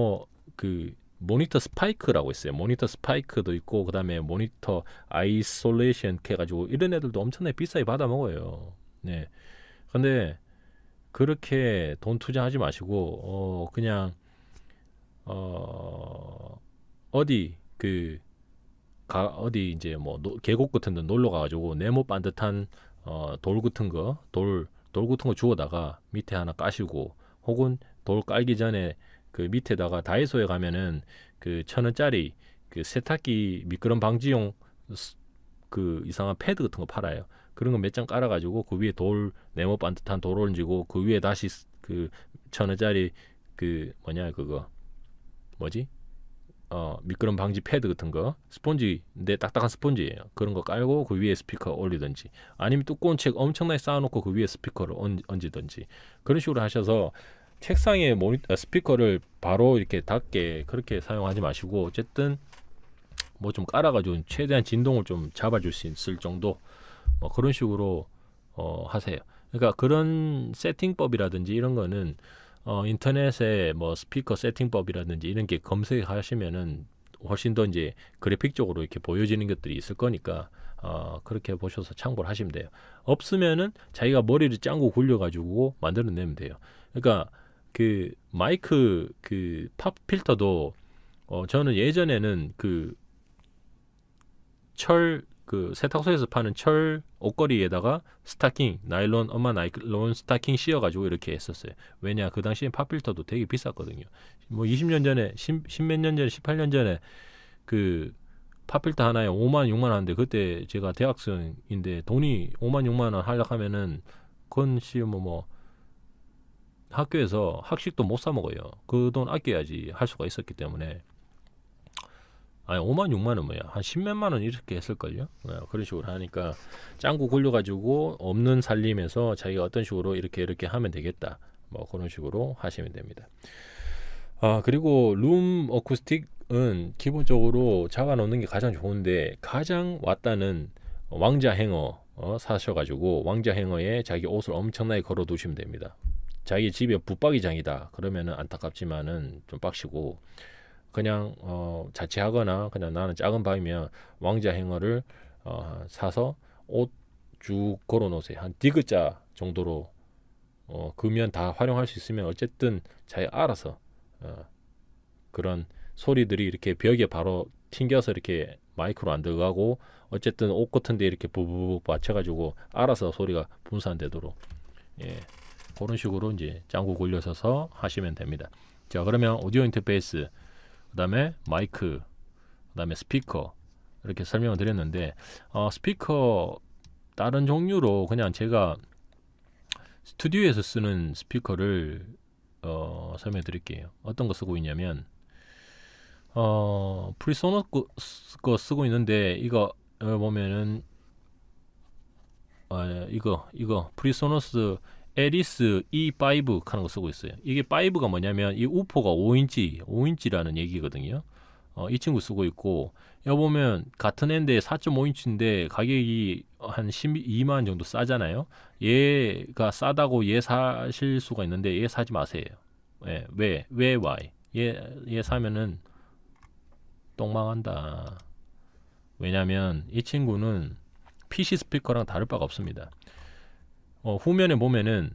그 모니터 스파이크라고 있어요. 모니터 스파이크도 있고 그다음에 모니터 아이솔레이션 해가지고 이런 애들도 엄청나게 비싸게 받아 먹어요. 네. 근데 그렇게 돈 투자하지 마시고 그냥 어디 어디 이제 뭐 계곡 같은 데 놀러 가가지고 네모 반듯한 돌 같은 거 주워다가 밑에 하나 까시고 혹은 돌 깔기 전에 그 밑에다가 다이소에 가면은 그 1,000원짜리 그 세탁기 미끄럼 방지용 그 이상한 패드 같은 거 팔아요. 그런 거 몇 장 깔아가지고 그 위에 네모 반듯한 돌 얹고 그 위에 다시 그 1,000원짜리 그 그거 뭐지? 미끄럼 방지 패드 같은 거, 스폰지인데 딱딱한 스폰지예요. 그런 거 깔고 그 위에 스피커 올리든지, 아니면 두꺼운 책 엄청나게 쌓아놓고 그 위에 스피커를 얹든지, 그런 식으로 하셔서 책상에 스피커를 바로 이렇게 닿게 그렇게 사용하지 마시고, 어쨌든 뭐 좀 깔아가지고 최대한 진동을 좀 잡아줄 수 있을 정도, 뭐 그런 식으로 하세요. 그러니까 그런 세팅법이라든지 이런 거는 인터넷에 뭐 스피커 세팅법이라든지 이런 게 검색하시면은 훨씬 더 이제 그래픽적으로 이렇게 보여지는 것들이 있을 거니까 그렇게 보셔서 참고를 하시면 돼요. 없으면은 자기가 머리를 짱구 굴려가지고 만들어내면 돼요. 그러니까 그 마이크 그 팝 필터도 저는 예전에는 그 세탁소에서 파는 철 옷걸이에다가 스타킹, 엄마 나일론 스타킹 씌워가지고 이렇게 했었어요. 왜냐, 그 당시엔 팝필터도 되게 비쌌거든요. 뭐 20년 전에, 10몇 년 전에, 18년 전에 그 팝필터 하나에 5만, 6만 원 하는데, 그때 제가 대학생인데 돈이 5만, 6만 원 하려고 하면은 그건 뭐 학교에서 학식도 못 사 먹어요. 그 돈 아껴야지 할 수가 있었기 때문에. 아니 5만 6만 원 뭐야, 한 10몇만 원 이렇게 했을걸요. 그런 식으로 하니까 짱구 굴려가지고 없는 살림에서 자기가 어떤 식으로 이렇게 하면 되겠다, 뭐 그런 식으로 하시면 됩니다. 그리고 룸 어쿠스틱은 기본적으로 잡아 놓는 게 가장 좋은데, 가장 왔다는 왕자 행어 사셔가지고 왕자 행어에 자기 옷을 엄청나게 걸어 두시면 됩니다. 자기 집에 붙박이장이다 그러면은 안타깝지만은 좀 빡시고, 그냥 자취하거나 그냥 나는 작은 방이면 왕자 행어를 사서 옷 쭉 걸어 놓으세요. 한 디귿자 정도로 그면 다 활용할 수 있으면 어쨌든 자기 알아서 그런 소리들이 이렇게 벽에 바로 튕겨서 이렇게 마이크로 안 들어가고, 어쨌든 옷 같은데 이렇게 부부부 맞춰가지고 알아서 소리가 분산되도록, 그런 식으로 이제 짱구 굴려서서 하시면 됩니다. 자, 그러면 오디오 인터페이스, 그 다음에 마이크, 그 다음에 스피커, 이렇게 설명을 드렸는데, 스피커 다른 종류로 그냥 제가 스튜디오에서 쓰는 스피커를 설명해 드릴게요. 어떤 거 쓰고 있냐면, 프리소노스 거 쓰고 있는데, 이거 보면은 이거 프리소노스 에리스 E5 하는 거 쓰고 있어요. 이게 5가 뭐냐면 이 우포가 5인치라는 얘기거든요. 이 친구 쓰고 있고, 여기 보면 같은 앤데 4.5인치인데 가격이 한 12만 정도 싸잖아요. 얘가 싸다고 얘 사실 수가 있는데 얘 사지 마세요. 왜 why? 얘 사면은 똥망한다. 왜냐면 이 친구는 PC 스피커랑 다를 바가 없습니다. 후면에 보면은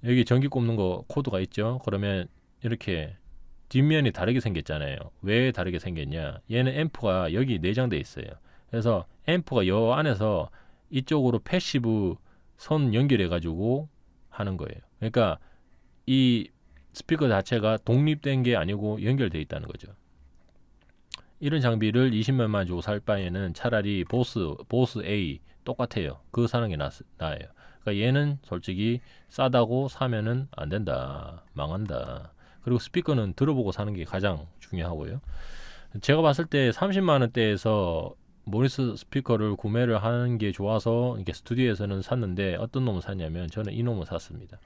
여기 전기 꼽는 거 코드가 있죠. 그러면 이렇게 뒷면이 다르게 생겼잖아요. 왜 다르게 생겼냐? 얘는 앰프가 여기 내장돼 있어요. 그래서 앰프가 여 안에서 이쪽으로 패시브 선 연결해 가지고 하는 거예요. 그러니까 이 스피커 자체가 독립된 게 아니고 연결돼 있다는 거죠. 이런 장비를 20만원 주고 살 바에는 차라리 보스 A 똑같아요. 그거 사는 게 나아요. 그러니까 얘는 솔직히 싸다고 사면은 안 된다, 망한다. 그리고 스피커는 들어보고 사는 게 가장 중요하고요. 제가 봤을 때 30만 원대에서 모니스 스피커를 구매를 하는 게 좋아서 이렇게 스튜디오에서는 샀는데, 어떤 놈을 샀냐면 저는 이 놈을 샀습니다.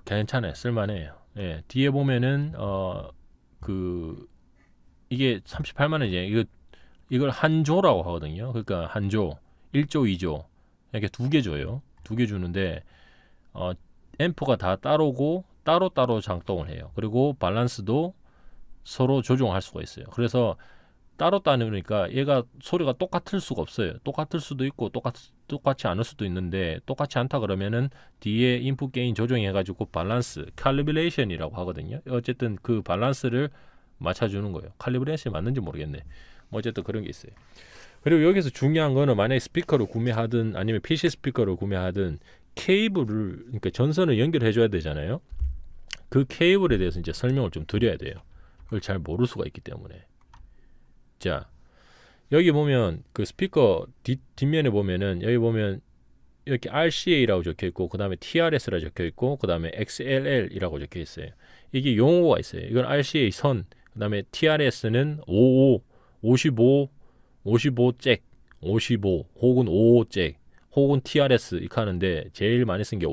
괜찮아요, 쓸만해요. 뒤에 보면은 이게 38만 원이에요. 이걸 한 조라고 하거든요. 그러니까 한 조, 1조, 2조 이렇게 두 개 줘요. 두 개 주는데 앰프가 다 따로고 따로따로 작동을 해요. 그리고 밸런스도 서로 조정할 수가 있어요. 그래서 따로 따르니까 얘가 소리가 똑같을 수가 없어요. 똑같을 수도 있고 똑같지 않을 수도 있는데, 똑같지 않다 그러면은 뒤에 인풋 게인 조정해 가지고 밸런스, 칼리브레이션이라고 하거든요. 어쨌든 그 밸런스를 맞춰주는 거예요. 칼리브레이션이 맞는지 모르겠네. 뭐 어쨌든 그런 게 있어요. 그리고 여기서 중요한 거는, 만약에 스피커를 구매하든 아니면 PC 스피커를 구매하든 케이블을, 그러니까 전선을 연결해 줘야 되잖아요. 그 케이블에 대해서 이제 설명을 좀 드려야 돼요. 그걸 잘 모를 수가 있기 때문에. 자, 여기 보면 그 스피커 뒷면에 보면은, 여기 보면 이렇게 RCA라고 적혀 있고, 그 다음에 TRS라고 적혀 있고, 그 다음에 XLL이라고 적혀 있어요. 이게 용어가 있어요. 이건 RCA 선, 그다음에 TRS는 55잭, 55 혹은 55잭 혹은 TRS 이렇게 하는데 제일 많이 쓴 게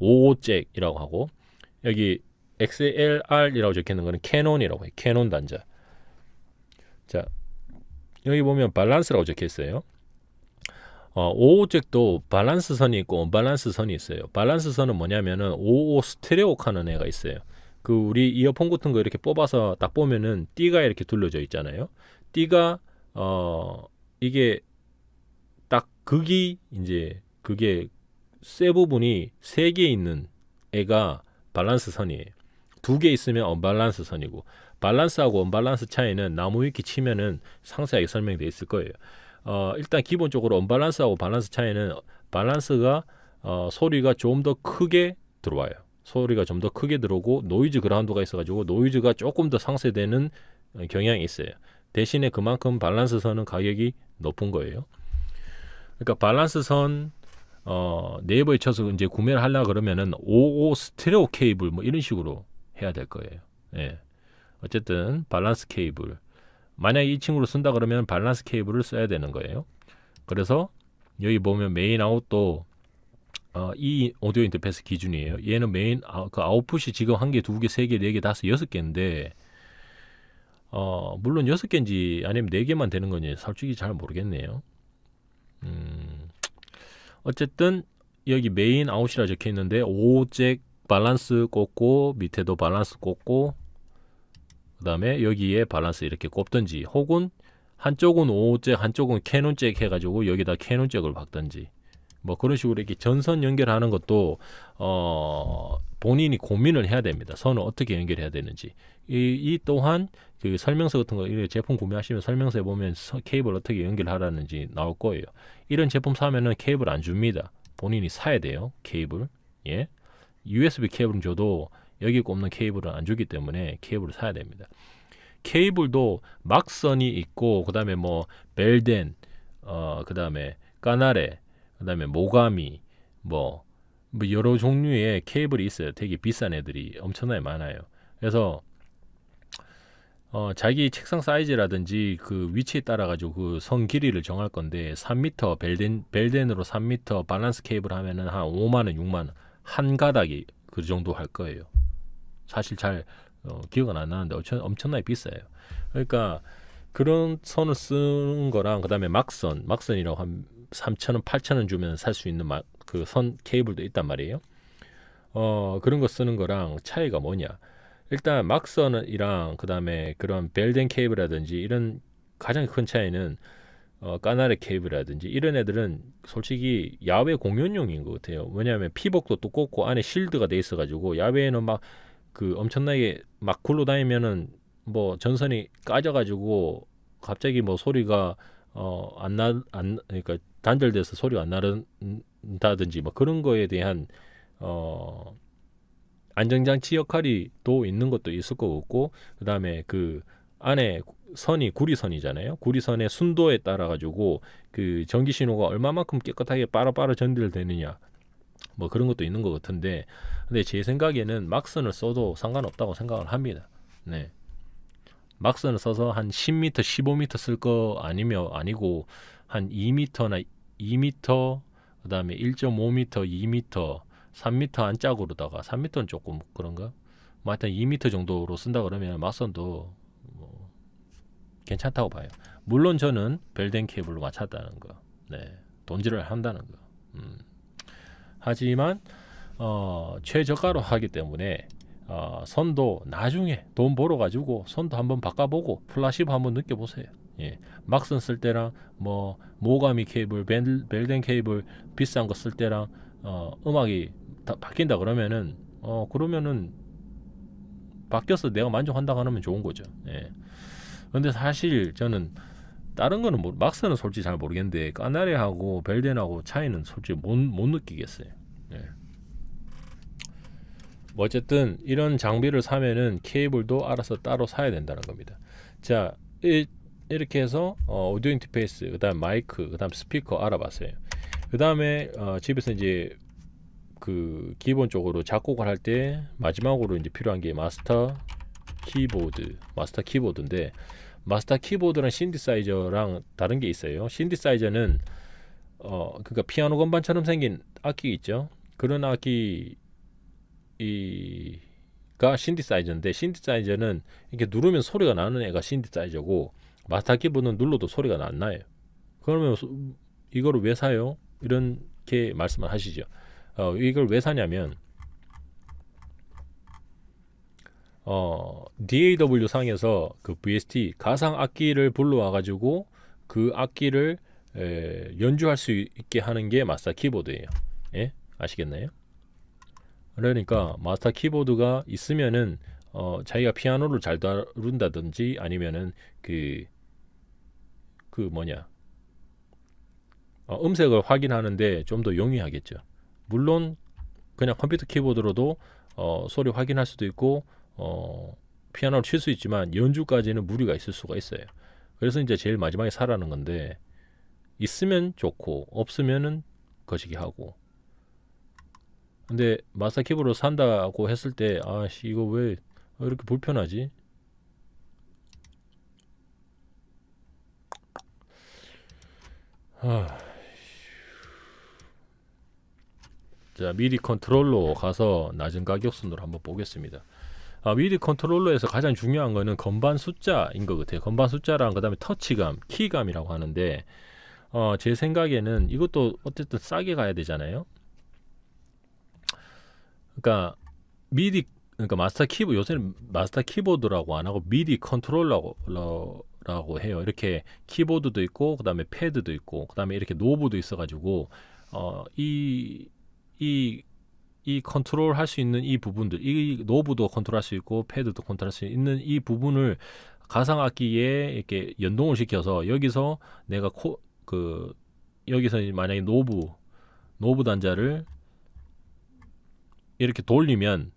55잭이라고 하고, 여기 XLR이라고 적혀있는 거는 캐논이라고 해요. 캐논 단자. 자, 여기 보면 밸런스라고 적혀있어요. 55잭도 밸런스 선이 있고 언밸런스 선이 있어요. 밸런스 선은 뭐냐면은 55 스테레오 하는 애가 있어요. 그 우리 이어폰 같은 거 이렇게 뽑아서 딱 보면은 띠가 이렇게 둘러져 있잖아요. 띠가 이게 딱 극이 이제 그게 쇠 부분이 3개 있는 애가 밸런스 선이에요. 2개 있으면 언밸런스 선이고, 밸런스하고 언밸런스 차이는 나무 위키 치면은 상세하게 설명되어 있을 거예요. 일단 기본적으로 언밸런스하고 밸런스 차이는 밸런스가 소리가 좀 더 크게 들어와요. 소리가 좀 더 크게 들어오고 노이즈 그라운드가 있어가지고 노이즈가 조금 더 상쇄되는 경향이 있어요. 대신에 그만큼 밸런스 선은 가격이 높은 거예요. 그러니까 밸런스 선 네이버에 쳐서 이제 구매를 하려 그러면은 55 스테레오 케이블 뭐 이런 식으로 해야 될 거예요. 예. 어쨌든 밸런스 케이블. 만약에 이 친구를 쓴다 그러면 밸런스 케이블을 써야 되는 거예요. 그래서 여기 보면 메인 아웃도 이 오디오 인터페이스 기준이에요. 얘는 메인 그 아웃풋이 지금 1개, 2개, 3개, 4개, 5, 6개인데 물론 6개인지 아니면 4개만 되는 건지 솔직히 잘 모르겠네요. 어쨌든 여기 메인 아웃이라 적혀 있는데 5잭 밸런스 꽂고 밑에도 밸런스 꽂고 그 다음에 여기에 밸런스 이렇게 꼽든지, 혹은 한쪽은 5잭 한쪽은 캐논 잭 해가지고 여기다 캐논 잭을 박든지 뭐 그런 식으로 이렇게 전선 연결하는 것도 본인이 고민을 해야 됩니다. 선을 어떻게 연결해야 되는지. 이 또한 그 설명서 같은 거 제품 구매하시면 설명서에 보면 케이블 어떻게 연결하라는지 나올 거예요. 이런 제품 사면은 케이블 안 줍니다. 본인이 사야 돼요. 케이블. 예. USB 케이블은 줘도 여기 꼽는 케이블은 안 주기 때문에 케이블을 사야 됩니다. 케이블도 막선이 있고, 그 다음에 뭐 벨덴, 그 다음에 까나레, 그 다음에 모가미, 뭐 여러 종류의 케이블이 있어요. 되게 비싼 애들이 엄청나게 많아요. 그래서 자기 책상 사이즈라든지 그 위치에 따라 가지고 그 선 길이를 정할 건데 3m 벨덴으로 3m 밸런스 케이블 하면은 한 5만 원, 6만 원 한 가닥이 그 정도 할 거예요. 사실 잘 기억은 안 나는데 엄청나게 비싸요. 그러니까 그런 선을 쓰는 거랑 그다음에 막선이라고 한 3,000원, 8,000원 주면 살 수 있는 그 선 케이블도 있단 말이에요. 그런 거 쓰는 거랑 차이가 뭐냐? 일단 막선이랑 그다음에 그런 벨덴 케이블이라든지 이런 가장 큰 차이는 까나레 케이블이라든지 이런 애들은 솔직히 야외 공연용인 것 같아요. 왜냐하면 피복도 두껍고 안에 실드가 돼 있어가지고 야외에는 막 그 엄청나게 막 굴러다니면은 뭐 전선이 까져가지고 갑자기 뭐 소리가 그러니까 단절돼서 소리가 안 나른다든지 뭐 그런 거에 대한 안정장치 역할이 또 있는 것도 있을 것 같고, 그 다음에 그 안에 선이 구리선이잖아요. 구리선의 순도에 따라 가지고 그 전기 신호가 얼마만큼 깨끗하게 빠르빠르 전달되느냐 뭐 그런 것도 있는 것 같은데, 근데 제 생각에는 막선을 써도 상관없다고 생각을 합니다. 네. 막선을 써서 한 10m, 15m 쓸 거 아니고 한 2m나 2m, 그 다음에 1.5m, 2m, 3m 안짝으로다가 3m는 조금 그런가? 뭐 하여튼 2m 정도로 쓴다 그러면 막선도 뭐 괜찮다고 봐요. 물론 저는 벨덴 케이블로 맞췄다는 거, 네, 돈질을 한다는 거. 하지만 최저가로 하기 때문에 선도 나중에 돈 벌어 가지고 선도 한번 바꿔보고 플라시브 한번 느껴보세요. 예, 막선 쓸 때랑 뭐 모가미 케이블, 벨덴 케이블 비싼 거 쓸 때랑 음악이 다 바뀐다 그러면은 그러면은 바뀌어서 내가 만족한다 하면 좋은 거죠. 예. 근데 사실 저는 다른 거는 뭐 막스는 솔직히 잘 모르겠는데 까나리하고 벨덴하고 차이는 솔직히 못 느끼겠어요. 예. 뭐 어쨌든 이런 장비를 사면은 케이블도 알아서 따로 사야 된다는 겁니다. 자, 이렇게 해서 오디오 인터페이스, 그다음 마이크, 그다음 스피커 알아봤어요. 그다음에 집에서 이제 그 기본적으로 작곡을 할 때 마지막으로 이제 필요한 게 마스터 키보드인데 마스터 키보드랑 신디사이저랑 다른 게 있어요. 신디사이저는 그러니까 피아노 건반처럼 생긴 악기 있죠. 그런 악기가 신디사이저인데 신디사이저는 이렇게 누르면 소리가 나는 애가 신디사이저고 마스터 키보드는 눌러도 소리가 안 나요. 그러면 이거를 왜 사요? 이렇게 말씀을 하시죠. 이걸 왜 사냐면 DAW 상에서 그 VST 가상 악기를 불러와 가지고 그 악기를 연주할 수 있게 하는 게 마스터 키보드예요. 예? 아시겠나요? 그러니까 마스터 키보드가 있으면은 자기가 피아노를 잘 다룬다든지 아니면은 그 뭐냐 음색을 확인하는데 좀 더 용이하겠죠. 물론 그냥 컴퓨터 키보드로도 소리 확인할 수도 있고 피아노를 칠 수 있지만 연주까지는 무리가 있을 수가 있어요. 그래서 이제 제일 마지막에 사라는 건데 있으면 좋고 없으면은 거시기 하고. 근데 마스터 키보드 산다고 했을 때 아씨 이거 왜 이렇게 불편하지? 자, 미디 컨트롤러 가서 낮은 가격 순으로 한번 보겠습니다. 미디 컨트롤러에서 가장 중요한 거는 건반 숫자인 것 같아요. 건반 숫자랑 그다음에 터치감, 키감이라고 하는데 제 생각에는 이것도 어쨌든 싸게 가야 되잖아요. 그러니까 그러니까 마스터 키보드 요새는 마스터 키보드라고 안 하고 미디 컨트롤러라고 해요. 이렇게 키보드도 있고 그다음에 패드도 있고 그다음에 이렇게 노브도 있어가지고 이 컨트롤 할 수 있는 이 부분들, 이 노브도 컨트롤 할 수 있고 패드도 컨트롤 할 수 있는 이 부분을 가상 악기에 이렇게 연동을 시켜서 여기서 내가 여기서 만약에 노브 단자를 이렇게 돌리면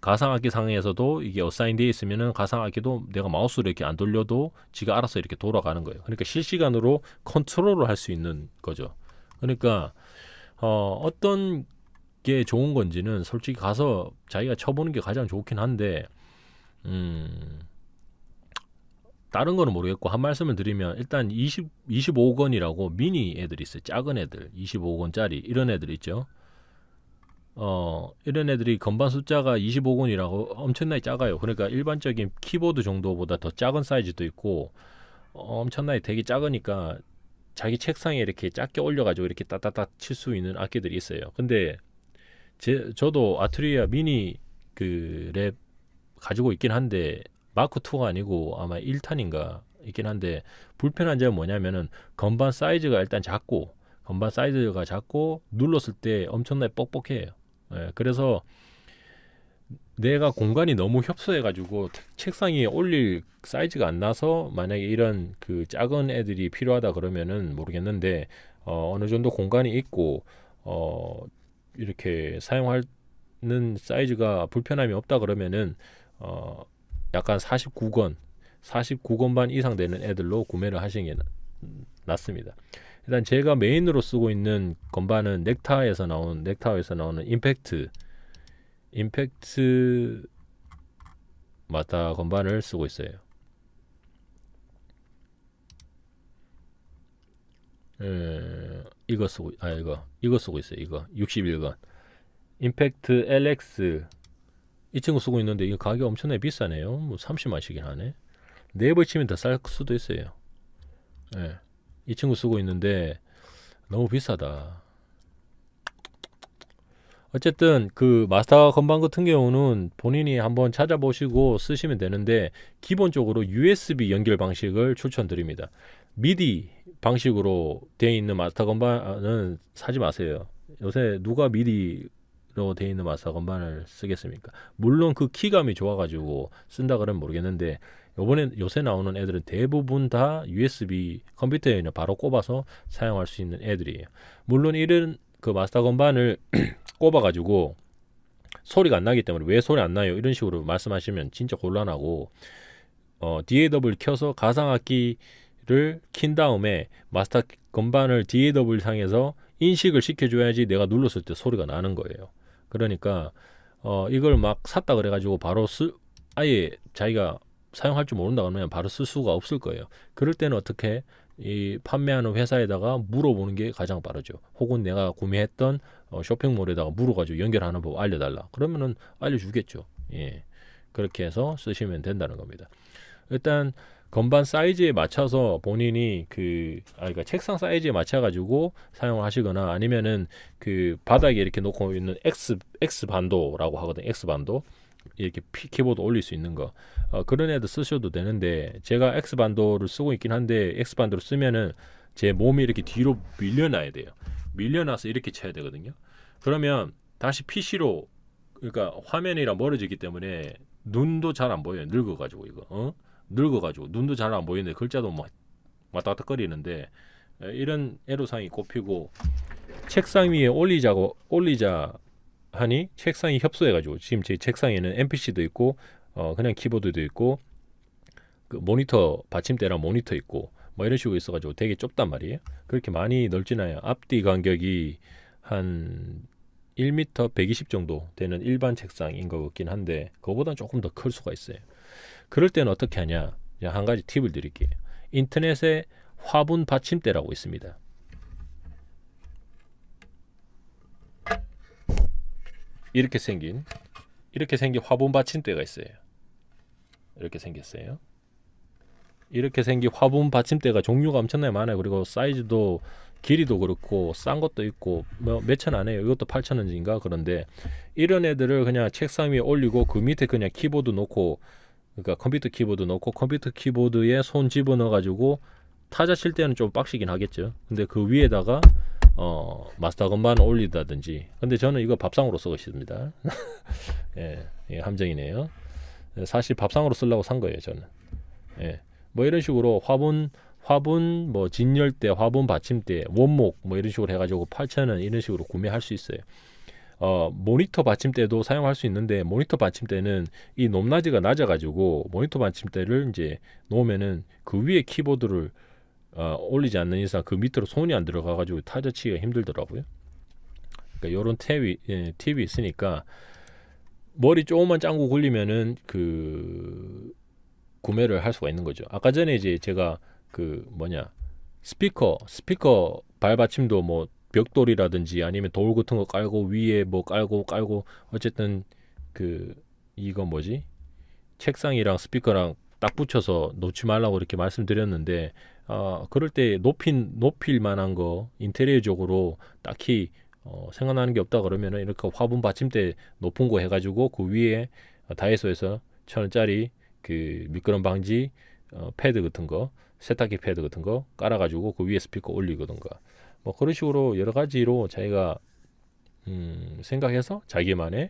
가상 악기 상에서도 이게 어사인 되어 있으면은 가상 악기도 내가 마우스를 이렇게 안 돌려도 지가 알아서 이렇게 돌아가는 거예요. 그러니까 실시간으로 컨트롤을 할 수 있는 거죠. 그러니까 어떤 게 좋은 건지는 솔직히 가서 자기가 쳐보는 게 가장 좋긴 한데 다른 거는 모르겠고 한 말씀을 드리면 일단 25건이라고 미니 애들이 있어요. 작은 애들 25건짜리 이런 애들 있죠. 이런 애들이 건반 숫자가 25건이라고 엄청나게 작아요. 그러니까 일반적인 키보드 정도보다 더 작은 사이즈도 있고 엄청나게 되게 작으니까 자기 책상에 이렇게 작게 올려가지고 이렇게 따따따 칠 수 있는 악기들이 있어요. 근데 저도 아트리아 미니 그 랩 가지고 있긴 한데 마크 2가 아니고 아마 1탄인가 있긴 한데 불편한 점은 뭐냐면은 건반 사이즈가 일단 작고 눌렀을 때 엄청나게 뻑뻑해요. 예, 그래서 내가 공간이 너무 협소해가지고 책상 위에 올릴 사이즈가 안 나서 만약에 이런 그 작은 애들이 필요하다 그러면은 모르겠는데 어느 정도 공간이 있고 이렇게 사용하는 사이즈가 불편함이 없다 그러면은 약간 49건반 이상 되는 애들로 구매를 하시는 게 낫습니다. 일단 제가 메인으로 쓰고 있는 건반은 넥타에서 나오는 임팩트 마타 건반을 쓰고 있어요. 이거 쓰고 있어요. 이거 61건 임팩트 LX 이 친구 쓰고 있는데 이거 가격 엄청나게 비싸네요. 뭐 30만씩이나 하네. 네이버 치면 더 쌀 수도 있어요. 예. 이 친구 쓰고 있는데 너무 비싸다. 어쨌든 그 마스터 건반 같은 경우는 본인이 한번 찾아보시고 쓰시면 되는데 기본적으로 USB 연결 방식을 추천드립니다. 미디 방식으로 되어 있는 마스터 건반은 사지 마세요. 요새 누가 미디로 되어 있는 마스터 건반을 쓰겠습니까? 물론 그 키감이 좋아가지고 쓴다 그러면 모르겠는데 요새 나오는 애들은 대부분 다 USB 컴퓨터에 바로 꼽아서 사용할 수 있는 애들이에요. 물론 이런 그 마스터 건반을 꼽아가지고 소리가 안 나기 때문에 왜 소리 안 나요? 이런 식으로 말씀하시면 진짜 곤란하고 DAW를 켜서 가상악기를 킨 다음에 마스터 건반을 DAW 상에서 인식을 시켜줘야지 내가 눌렀을 때 소리가 나는 거예요. 그러니까 이걸 막 샀다 그래가지고 바로 아예 자기가 사용할 줄 모른다 그러면 바로 쓸 수가 없을 거예요. 그럴 때는 어떻게 이 판매하는 회사에다가 물어보는 게 가장 빠르죠. 혹은 내가 구매했던 쇼핑몰에다가 물어가지고 연결하는 법 알려달라. 그러면은 알려주겠죠. 예, 그렇게 해서 쓰시면 된다는 겁니다. 일단 건반 사이즈에 맞춰서 본인이 그러니까 책상 사이즈에 맞춰가지고 사용을 하시거나 아니면은 그 바닥에 이렇게 놓고 있는 X 반도라고 하거든요. X 반도. 이렇게 키보드 올릴 수 있는 거 그런 애들 쓰셔도 되는데 제가 X반도를 쓰고 있긴 한데 X반도를 쓰면은 제 몸이 이렇게 뒤로 밀려나야 돼요. 밀려나서 이렇게 쳐야 되거든요. 그러면 다시 PC로 그러니까 화면이랑 멀어지기 때문에 눈도 잘 안 보여요. 늙어가지고 이거 늙어가지고 눈도 잘 안 보이는데 글자도 막 왔다 갔다 거리는데 이런 애로사항이 꼽히고 책상 위에 올리자 하니 책상이 협소해가지고 지금 제 책상에는 MPC도 있고 그냥 키보드도 있고 그 모니터 받침대랑 모니터 있고 뭐 이런 식으로 있어가지고 되게 좁단 말이에요. 그렇게 많이 넓진 않아요. 앞뒤 간격이 한 1m 120 정도 되는 일반 책상인 것 같긴 한데 그거보다는 조금 더 클 수가 있어요. 그럴 때는 어떻게 하냐? 한 가지 팁을 드릴게요. 인터넷에 화분 받침대라고 있습니다. 이렇게 생긴 화분 받침대가 있어요. 이렇게 생겼어요. 이렇게 생긴 화분 받침대가 종류가 엄청나게 많아요. 그리고 사이즈도 길이도 그렇고 싼 것도 있고 뭐 몇천 안 해요. 이것도 8,000원인가 그런데 이런 애들을 그냥 책상 위에 올리고 그 밑에 그냥 키보드 놓고 그러니까 컴퓨터 키보드 놓고 컴퓨터 키보드에 손 집어넣어 가지고 타자 칠 때는 좀 빡시긴 하겠죠. 근데 그 위에다가 마스터 건반을 올리다든지. 근데 저는 이거 밥상으로 쓰고 있습니다. 예, 예, 함정이네요. 사실 밥상으로 쓰려고 산 거예요, 저는. 예, 뭐 이런 식으로 화분 뭐 진열대, 화분 받침대, 원목 뭐 이런 식으로 해가지고 8,000원 이런 식으로 구매할 수 있어요. 모니터 받침대도 사용할 수 있는데 모니터 받침대는 이 높낮이가 낮아가지고 모니터 받침대를 이제 놓으면은 그 위에 키보드를 올리지 않는 이상 그 밑으로 손이 안 들어가가지고 타자치기가 힘들더라고요. 그러니까 이런 팁이 있으니까 머리 조금만 짱구 굴리면은 구매를 할 수가 있는 거죠. 아까 전에 이제 제가 스피커 발받침도 뭐 벽돌이라든지 아니면 돌 같은 거 깔고 위에 뭐 깔고 어쨌든 이거 책상이랑 스피커랑 딱 붙여서 놓지 말라고 이렇게 말씀드렸는데 그럴 때 높일 만한 거 인테리어적으로 딱히 생각나는 게 없다 그러면은 이렇게 화분 받침대 높은 거 해가지고 그 위에 다이소에서 1,000원짜리 그 미끄럼 방지 패드 같은 거 세탁기 패드 같은 거 깔아가지고 그 위에 스피커 올리거든가 뭐 그런 식으로 여러 가지로 자기가 생각해서 자기만의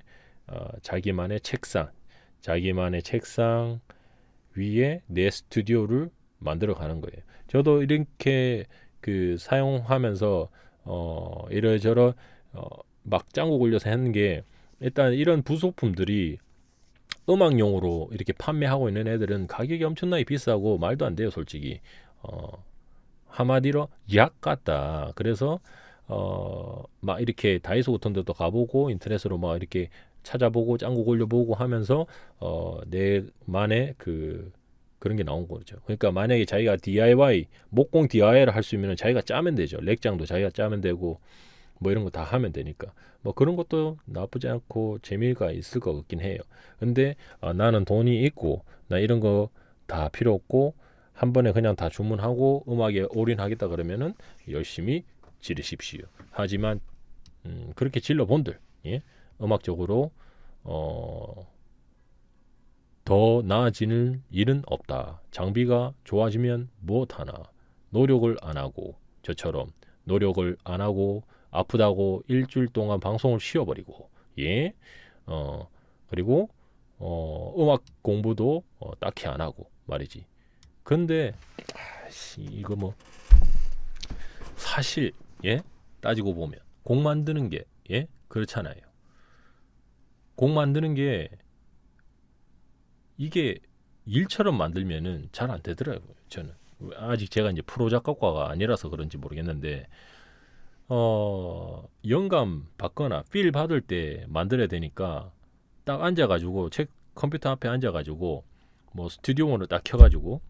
책상 위에 내 스튜디오를 만들어 가는 거예요. 저도 이렇게 사용하면서 이러저러 막 짱구 굴려서 했는 게 일단 이런 부속품들이 음악용으로 이렇게 판매하고 있는 애들은 가격이 엄청나게 비싸고 말도 안 돼요, 솔직히. 한마디로 약 같다. 그래서 막 이렇게 다이소 같은 데도 가보고 인터넷으로 막 이렇게 찾아보고 짱구 굴려보고 하면서 내만의 그런 게 나온 거죠. 그러니까 만약에 자기가 DIY 목공 DIY를 할 수 있으면 자기가 짜면 되죠. 렉장도 자기가 짜면 되고 뭐 이런 거 다 하면 되니까 뭐 그런 것도 나쁘지 않고 재미가 있을 것 같긴 해요. 근데 나는 돈이 있고 나 이런 거 다 필요 없고 한 번에 그냥 다 주문하고 음악에 올인하겠다 그러면은 열심히 지르십시오. 하지만 그렇게 질러본들 음악적으로 더 나아지는 일은 없다. 장비가 좋아지면 무엇하나 노력을 안 하고 저처럼 노력을 안 하고 아프다고 일주일 동안 방송을 쉬어버리고 그리고 음악 공부도 딱히 안 하고 말이지. 근데 이거 뭐 사실 따지고 보면 곡 만드는 게 그렇잖아요. 곡 만드는 게 이게 일처럼 만들면은 잘 안 되더라고요. 저는 아직 제가 이제 프로 작곡가가 아니라서 그런지 모르겠는데 영감 받거나 필 받을 때 만들어야 되니까 딱 앉아가지고 컴퓨터 앞에 앉아가지고 뭐 스튜디오 모드 딱 켜가지고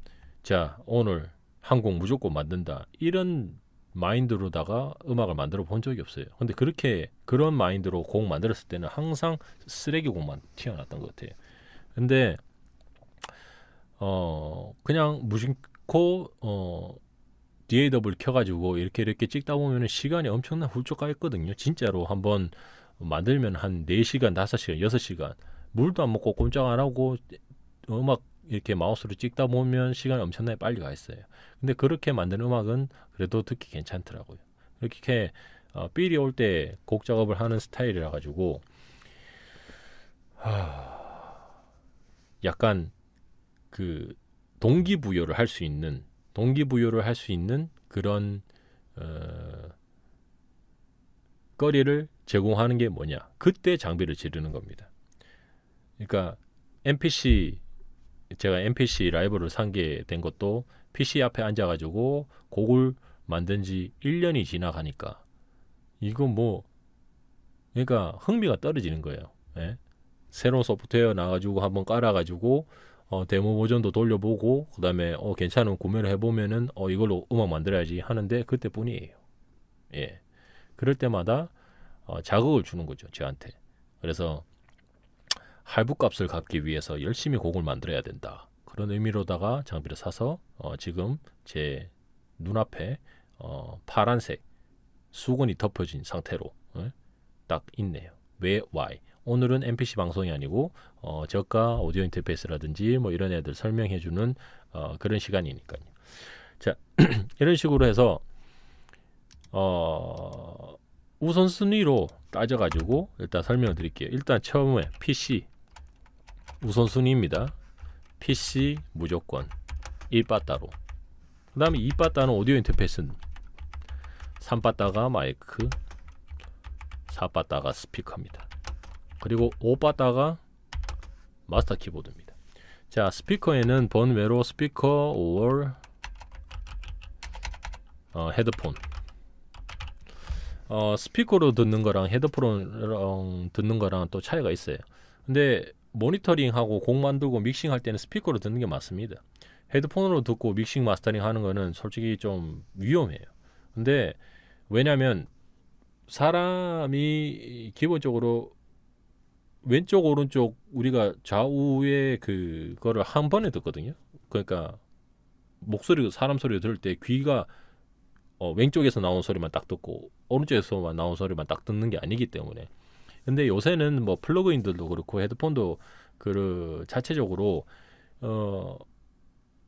자 오늘 한 곡 무조건 만든다 이런 마인드로다가 음악을 만들어 본 적이 없어요. 근데 그런 마인드로 곡 만들었을 때는 항상 쓰레기 곡만 튀어났던 것 같아요. 근데 그냥 무심코 DAW를 켜가지고 이렇게 찍다 보면 시간이 엄청나 훌쩍 가있거든요. 진짜로 한번 만들면 한 4시간, 5시간, 6시간 물도 안 먹고 꼼짝 안 하고 음악 이렇게 마우스로 찍다 보면 시간이 엄청나게 빨리 가 있어요. 근데 그렇게 만든 음악은 그래도 듣기 괜찮더라고요. 이렇게 삘이 올 때 곡 작업을 하는 스타일이라 가지고 약간 그 동기부여를 할 수 있는 그런 거리를 제공하는 게 뭐냐? 그때 장비를 지르는 겁니다. 그러니까 제가 MPC 라이브를 산게 된 것도 PC 앞에 앉아가지고 곡을 만든 지 1년이 지나가니까 이거 뭐 그러니까 흥미가 떨어지는 거예요. 예? 새로운 소프트웨어 나가지고 한번 깔아가지고 데모 버전도 돌려보고 그 다음에 괜찮으면 구매를 해보면은 이걸로 음악 만들어야지 하는데 그때뿐이에요. 예. 그럴 때마다 자극을 주는 거죠, 저한테. 그래서 할부값을 갚기 위해서 열심히 곡을 만들어야 된다. 그런 의미로다가 장비를 사서 지금 제 눈앞에 파란색 수건이 덮여진 상태로 딱 있네요. 왜 why? 오늘은 MPC 방송이 아니고 저가 오디오 인터페이스라든지 뭐 이런 애들 설명해주는 그런 시간이니까요. 자, 이런 식으로 해서 우선순위로 따져가지고 일단 설명을 드릴게요. 일단 처음에 PC 우선순위입니다. PC 무조건 1바따로. 그 다음에 2바따는 오디오 인터페이스, 3바따가 마이크, 4바따가 스피커입니다. 그리고 5바따가 마스터 키보드입니다. 자, 스피커에는 번외로 스피커 or 헤드폰. 스피커로 듣는 거랑 헤드폰으로 듣는 거랑 또 차이가 있어요. 근데 모니터링하고 곡 만들고 믹싱할 때는 스피커로 듣는 게 맞습니다. 헤드폰으로 듣고 믹싱 마스터링 하는 거는 솔직히 좀 위험해요. 근데 왜냐면 사람이 기본적으로 왼쪽 오른쪽 우리가 좌우에 그거를 한 번에 듣거든요. 그러니까 사람 소리 들을 때 귀가 왼쪽에서 나온 소리만 딱 듣고 오른쪽에서만 나온 소리만 딱 듣는 게 아니기 때문에. 근데 요새는 뭐 플러그인들도 그렇고 헤드폰도 자체적으로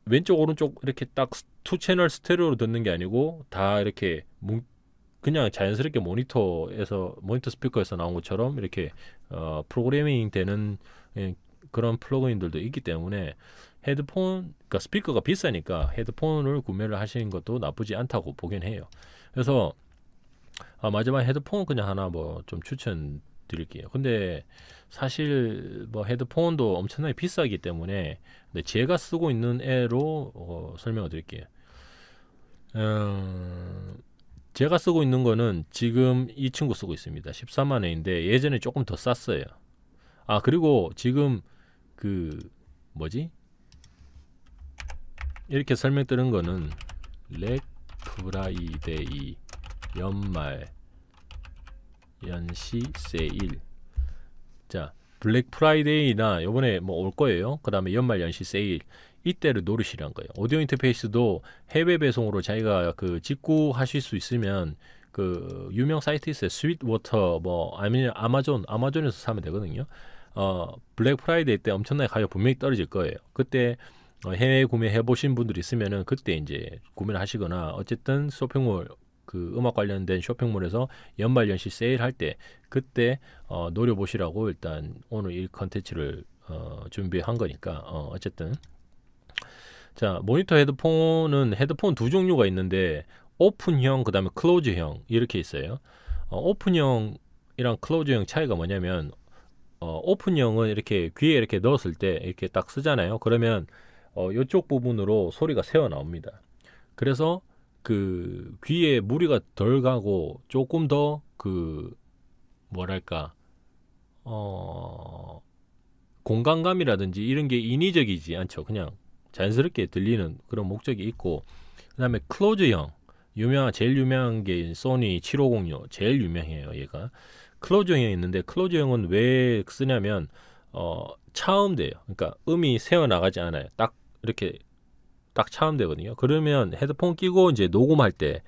왼쪽 오른쪽 이렇게 딱 투 채널 스테레오로 듣는 게 아니고 다 이렇게 그냥 자연스럽게 모니터 스피커에서 나온 것처럼 이렇게 프로그래밍 되는 그런 플러그인들도 있기 때문에 그러니까 스피커가 비싸니까 헤드폰을 구매를 하시는 것도 나쁘지 않다고 보긴 해요. 그래서 마지막에 헤드폰 그냥 하나 뭐 좀 추천드릴게요. 근데 사실 뭐 헤드폰도 엄청나게 비싸기 때문에 근데 제가 쓰고 있는 애로 설명을 드릴게요. 제가 쓰고 있는 거는 지금 이 친구 쓰고 있습니다. 13만 원인데 예전에 조금 더 쌌어요. 그리고 지금 이렇게 설명 드는 거는 블랙 프라이데이 연말 연시 세일. 자, 블랙 프라이데이나 요번에 뭐 올 거예요. 그 다음에 연말 연시 세일 이때를 노리시란 거예요. 오디오 인터페이스도 해외 배송으로 자기가 직구하실 수 있으면 유명 사이트 있어요. 스윗워터 아니면 아마존에서 사면 되거든요. 블랙 프라이데이 때 엄청나게 가격 분명히 떨어질 거예요. 그때 해외 구매해 보신 분들 있으면은 그때 이제 구매를 하시거나 어쨌든 쇼핑몰 음악 관련된 쇼핑몰에서 연말 연시 세일할 때 그때 노려보시라고 일단 오늘 이 컨텐츠를 준비한 거니까 어쨌든 자, 모니터 헤드폰 두 종류가 있는데 오픈형 그다음에 클로즈형 이렇게 있어요. 오픈형이랑 클로즈형 차이가 뭐냐면 오픈형은 이렇게 귀에 이렇게 넣었을 때 이렇게 딱 쓰잖아요. 그러면 이쪽 부분으로 소리가 새어 나옵니다. 그래서 그 귀에 무리가 덜 가고 조금 더 그 뭐랄까 공간감이라든지 이런 게 인위적이지 않죠. 그냥 자연스럽게 들리는 그런 목적이 있고, 그다음에 클로즈형 제일 유명한 게 소니 7506 제일 유명해요. 얘가 클로즈형이 있는데, 클로즈형은 왜 쓰냐면 차음돼요. 그러니까 음이 새어 나가지 않아요. 딱 이렇게 딱 차음되거든요. 그러면 헤드폰 끼고 이제 녹음할 때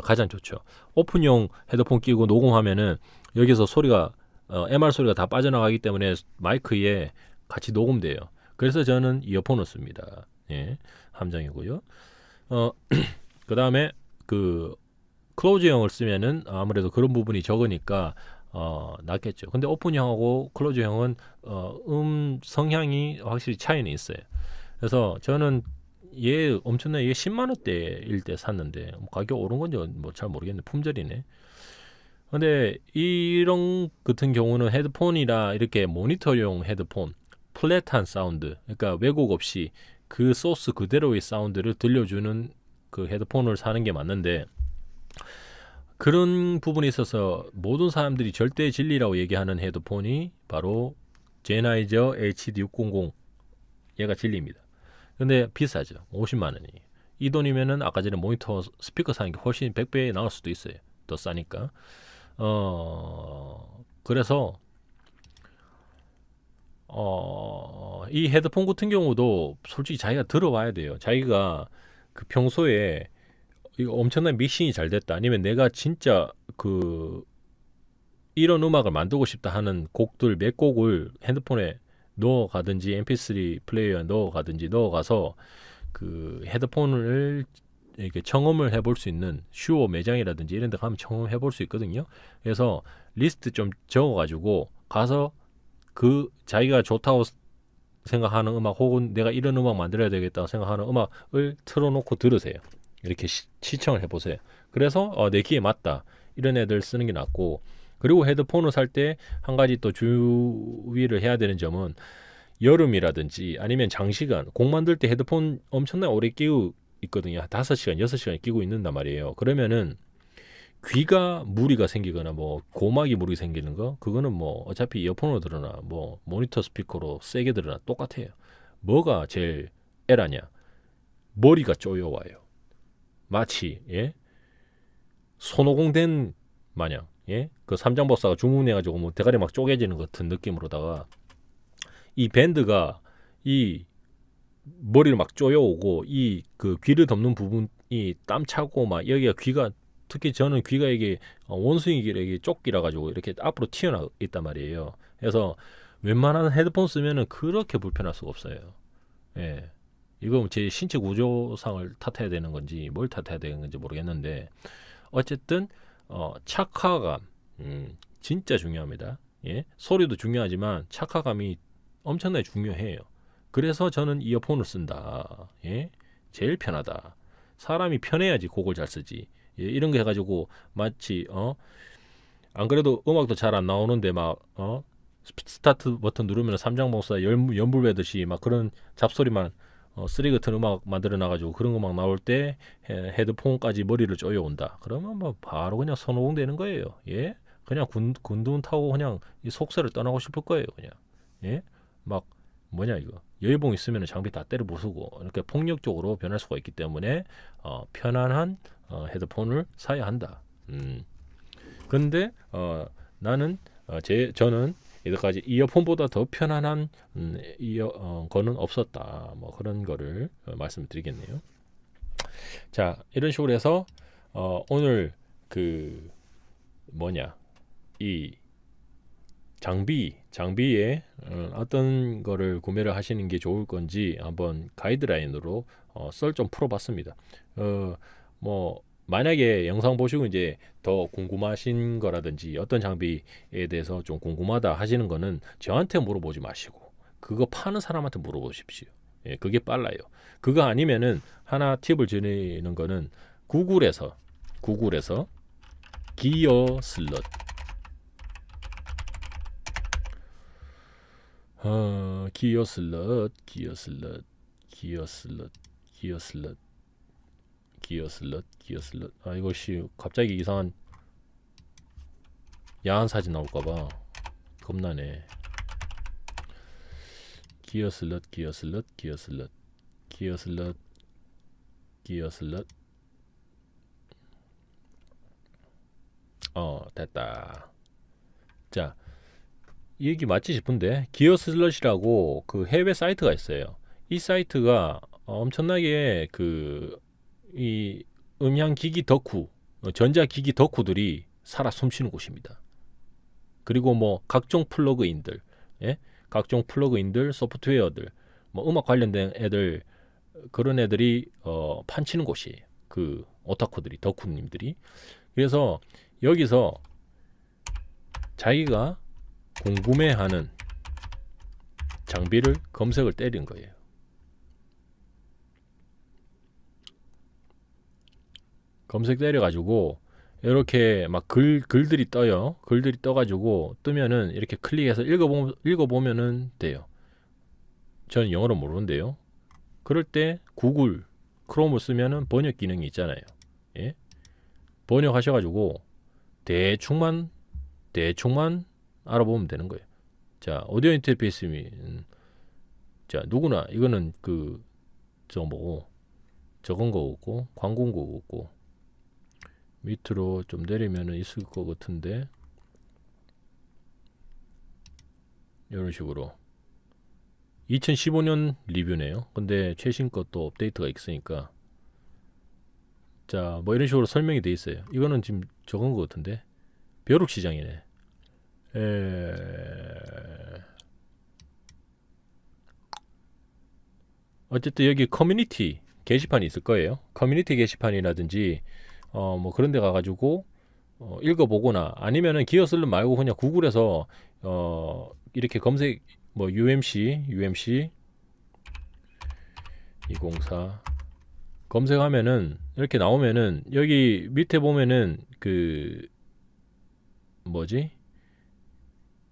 가장 좋죠. 오픈용 헤드폰 끼고 녹음하면은 여기서 소리가 MR 소리가 다 빠져나가기 때문에 마이크에 같이 녹음돼요. 그래서 저는 이어폰을 씁니다. 예, 함정이고요. 그 다음에 그 클로즈형을 쓰면은 아무래도 그런 부분이 적으니까 낫겠죠. 근데 오픈형하고 클로즈형은 성향이 확실히 차이는 있어요. 그래서 저는 얘 엄청나게, 얘 10만 원대일 때 샀는데 가격 오른 건지 뭐 잘 모르겠네. 품절이네. 근데 이런 같은 경우는 헤드폰이라 이렇게 모니터용 헤드폰, 플랫한 사운드, 그러니까 왜곡 없이 그 소스 그대로의 사운드를 들려주는 그 헤드폰을 사는 게 맞는데, 그런 부분에 있어서 모든 사람들이 절대 진리라고 얘기하는 헤드폰이 바로 제나이저 HD600, 얘가 진리입니다. 근데 비싸죠. 50만 원이. 이 돈이면은 아까 전에 모니터 스피커 사는 게 훨씬 100배 나올 수도 있어요. 더 싸니까. 그래서 이 헤드폰 같은 경우도 솔직히 자기가 들어봐야 돼요. 자기가 그 평소에 이거 엄청난 믹싱이 잘 됐다, 아니면 내가 진짜 그 이런 음악을 만들고 싶다 하는 곡들 몇 곡을 핸드폰에 넣어가든지 MP3 플레이어에 넣어가서 그 헤드폰을 이렇게 청음을 해볼 수 있는 슈어 매장이라든지 이런 데 가면 청음해 볼 수 있거든요. 그래서 리스트 좀 적어가지고 가서 그 자기가 좋다고 생각하는 음악, 혹은 내가 이런 음악 만들어야 되겠다고 생각하는 음악을 틀어놓고 들으세요. 이렇게 시청을 해보세요. 그래서 내 귀에 맞다, 이런 애들 쓰는 게 낫고, 그리고 헤드폰을 살 때 한 가지 또 주의를 해야 되는 점은, 여름이라든지 아니면 장시간 곡 만들 때 헤드폰 엄청나게 오래 끼고 있거든요. 5시간, 6시간 끼고 있는단 말이에요. 그러면은 귀가 무리가 생기거나 뭐 고막이 무리 생기는 거, 그거는 뭐 어차피 이어폰으로 들으나 뭐 모니터 스피커로 세게 들으나 똑같아요. 뭐가 제일 애라냐? 머리가 쪼여와요. 마치 손오공된 마냥, 그 삼장법사가 주문 내가지고 뭐 대가리 막 쪼개지는 것 같은 느낌으로다가 이 밴드가 이 머리를 막 쪼여오고, 이 그 귀를 덮는 부분이 땀 차고 막 여기가 귀가, 특히 저는 귀가 이게 원숭이귀라 이게 쫓기라 가지고 이렇게 앞으로 튀어나 있단 말이에요. 그래서 웬만한 헤드폰 쓰면은 그렇게 불편할 수가 없어요. 예. 이거 제 신체 구조상을 탓해야 되는 건지 뭘 탓해야 되는 건지 모르겠는데, 어쨌든 착화감 진짜 중요합니다. 예. 소리도 중요하지만 착화감이 엄청나게 중요해요. 그래서 저는 이어폰을 쓴다. 예. 제일 편하다. 사람이 편해야지 곡을 잘 쓰지. 예, 이런 거 해가지고 마치 안 그래도 음악도 잘 안 나오는데 막 스타트 버튼 누르면 삼장법사 연불배듯이 막 그런 잡소리만 쓰레기 같은 음악 만들어 놔가지고 그런 거 막 나올 때 헤드폰까지 머리를 쪼여온다. 그러면 뭐 바로 그냥 손오공 되는 거예요. 예, 그냥 군둔 타고 그냥 이 속세를 떠나고 싶을 거예요. 그냥 예, 막 뭐냐 이거 여의봉 있으면 장비 다 때려 부수고 이렇게 폭력적으로 변할 수가 있기 때문에 편안한 헤드폰을 사야 한다. 근데 나는 저는 이때까지 이어폰보다 더 편안한 거는 없었다. 뭐 그런 거를 말씀드리겠네요. 자, 이런 식으로 해서 오늘 그 뭐냐 이 장비에 어떤 거를 구매를 하시는 게 좋을 건지 한번 가이드라인으로 썰 좀 풀어봤습니다. 뭐 만약에 영상 보시고 이제 더 궁금하신 거라든지 어떤 장비에 대해서 좀 궁금하다 하시는 거는 저한테 물어보지 마시고 그거 파는 사람한테 물어보십시오. 예, 그게 빨라요. 그거 아니면은 하나 팁을 드리는 거는 구글에서 기어 슬롯 기어 슬롯 기어 슬롯. 아 이것이 갑자기 이상한 야한 사진 나올까봐 겁나네. 기어 슬롯. 됐다. 자, 이 얘기 맞지 싶은데 기어 슬롯이라고 그 해외 사이트가 있어요. 이 사이트가 엄청나게 그 이 음향기기 덕후, 전자기기 덕후들이 살아 숨쉬는 곳입니다. 그리고 뭐 각종 플러그인들, 예? 각종 플러그인들, 소프트웨어들, 뭐 음악 관련된 애들 그런 애들이 판치는 곳이에요. 그 오타쿠들이, 덕후님들이. 그래서 여기서 자기가 궁금해하는 장비를 검색을 때린 거예요. 검색 때려가지고 이렇게 막 글들이 떠요. 글들이 떠가지고 뜨면은 이렇게 클릭해서 읽어보면은 돼요. 저는 영어를 모르는데요. 그럴 때 구글 크롬을 쓰면은 번역 기능이 있잖아요. 예? 번역하셔가지고 대충만 알아보면 되는 거예요. 자, 오디오 인터페이스는 자 누구나 이거는 그 저 뭐고 적은 거고 광고인 거고 밑으로 좀 내리면은 있을 것 같은데 이런 식으로 2015년 리뷰네요. 근데 최신 것도 업데이트가 있으니까 자 뭐 이런 식으로 설명이 돼 있어요. 이거는 지금 적은 것 같은데 벼룩시장이네. 어쨌든 여기 커뮤니티 게시판이 있을 거예요. 커뮤니티 게시판이라든지 뭐 그런 데 가가지고 읽어보거나 아니면은 기어슬름 말고 그냥 구글에서 이렇게 검색 뭐 UMC 204 검색하면은 이렇게 나오면은 여기 밑에 보면은 그 뭐지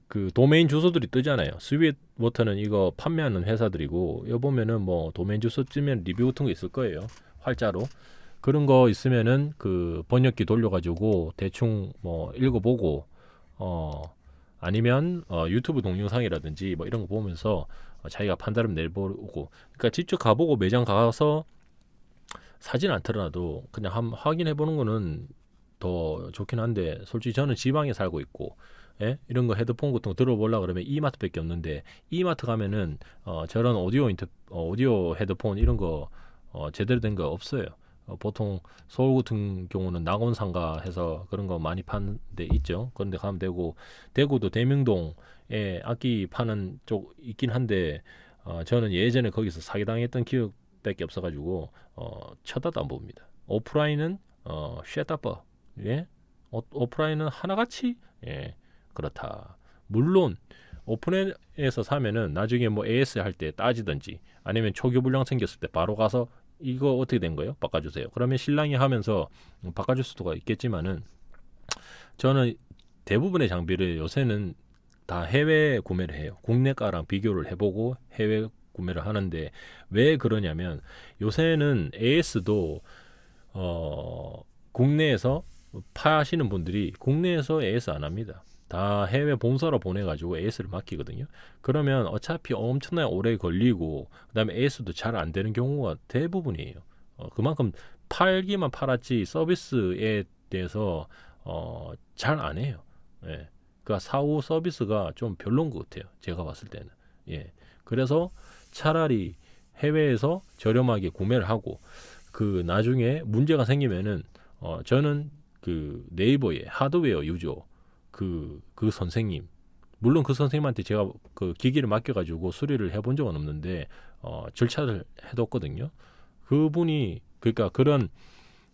그 도메인 주소들이 뜨잖아요. 스윗워터는 이거 판매하는 회사들이고 여기 보면은 뭐 도메인 주소 찌면 리뷰 같은 거 있을 거예요. 활자로 그런 거 있으면은 그 번역기 돌려가지고 대충 뭐 읽어보고 아니면 유튜브 동영상이라든지 뭐 이런 거 보면서 자기가 판단을 내보고 그러니까 직접 가보고 매장 가서 사진 않더라도 그냥 한번 확인해 보는 거는 더 좋긴 한데 솔직히 저는 지방에 살고 있고 예? 이런 거 헤드폰 같은 거 들어보려고 그러면 이마트밖에 없는데 이마트 가면은 저런 오디오 헤드폰 이런 거 제대로 된 거 없어요. 보통 서울 같은 경우는 낙원상가 해서 그런 거 많이 파는 데 있죠. 그런데 가면 되고 대구도 대명동에 악기 파는 쪽 있긴 한데 저는 예전에 거기서 사기당했던 기억밖에 없어가지고 쳐다도 안 봅니다. 오프라인은 쉣다퍼 예? 오프라인은 하나같이 예 그렇다. 물론 오픈에서 사면은 나중에 뭐 AS 할 때 따지든지 아니면 초기 불량 생겼을 때 바로 가서 이거 어떻게 된 거예요? 바꿔주세요. 그러면 신랑이 하면서 바꿔줄 수도 있겠지만은 저는 대부분의 장비를 요새는 다 해외 구매를 해요. 국내가랑 비교를 해보고 해외 구매를 하는데 왜 그러냐면 요새는 AS도 국내에서 파시는 분들이 국내에서 AS 안 합니다. 다 해외 본사로 보내가지고 AS를 맡기거든요. 그러면 어차피 엄청나게 오래 걸리고 그다음에 AS도 잘 안 되는 경우가 대부분이에요. 그만큼 팔기만 팔았지 서비스에 대해서 잘 안 해요. 예. 그러니까 사후 서비스가 좀 별론 것 같아요. 제가 봤을 때는. 예. 그래서 차라리 해외에서 저렴하게 구매를 하고 그 나중에 문제가 생기면은 저는 그 네이버의 하드웨어 유저 그 선생님 물론 그 선생님한테 제가 그 기기를 맡겨가지고 수리를 해본 적은 없는데 절차를 해뒀거든요. 그분이 그러니까 그런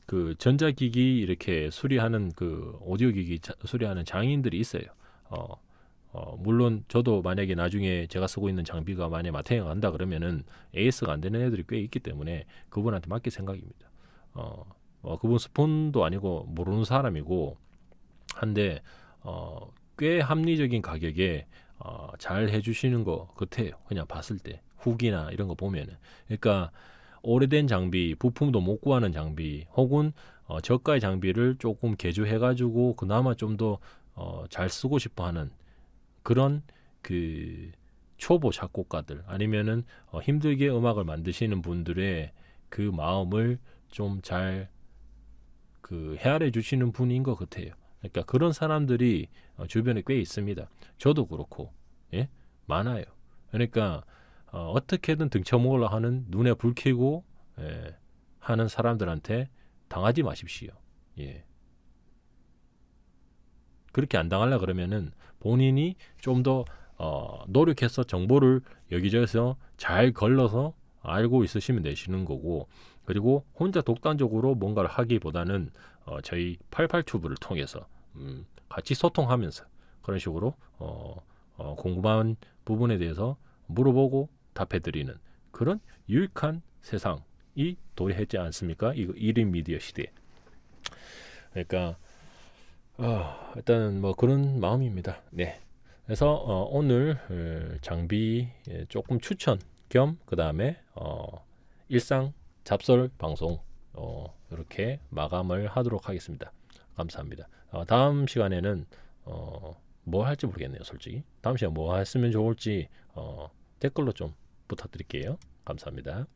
그 전자기기 이렇게 수리하는 그 오디오 기기 수리하는 장인들이 있어요. 물론 저도 만약에 나중에 제가 쓰고 있는 장비가 만약에 마탱이가 간다 그러면은 AS가 안 되는 애들이 꽤 있기 때문에 그분한테 맡길 생각입니다. 그분 스폰도 아니고 모르는 사람이고 한데 꽤 합리적인 가격에 잘 해주시는 것 같아요. 그냥 봤을 때 후기나 이런 거 보면은 그러니까 오래된 장비, 부품도 못 구하는 장비, 혹은 저가의 장비를 조금 개조해가지고 그나마 좀 더 잘 쓰고 싶어하는 그런 그 초보 작곡가들 아니면은 힘들게 음악을 만드시는 분들의 그 마음을 좀 잘 그 헤아려 주시는 분인 것 같아요. 그러니까 그런 사람들이 주변에 꽤 있습니다. 저도 그렇고, 예, 많아요. 그러니까 어떻게든 등쳐먹으려 하는 눈에 불 켜고 하는 사람들한테 당하지 마십시오. 예. 그렇게 안 당하려 그러면은 본인이 좀 더 노력해서 정보를 여기저기서 잘 걸러서 알고 있으시면 되시는 거고, 그리고 혼자 독단적으로 뭔가를 하기보다는 저희 88튜브를 통해서 같이 소통하면서 그런 식으로 궁금한 부분에 대해서 물어보고 답해드리는 그런 유익한 세상이 도래했지 않습니까? 이거 1인 미디어 시대. 그러니까 일단 뭐 그런 마음입니다. 네. 그래서 오늘 장비 조금 추천 겸 그 다음에 일상 잡설 방송 이렇게 마감을 하도록 하겠습니다. 감사합니다. 다음 시간에는 뭐 할지 모르겠네요, 솔직히. 다음 시간 뭐 했으면 좋을지 댓글로 좀 부탁드릴게요. 감사합니다.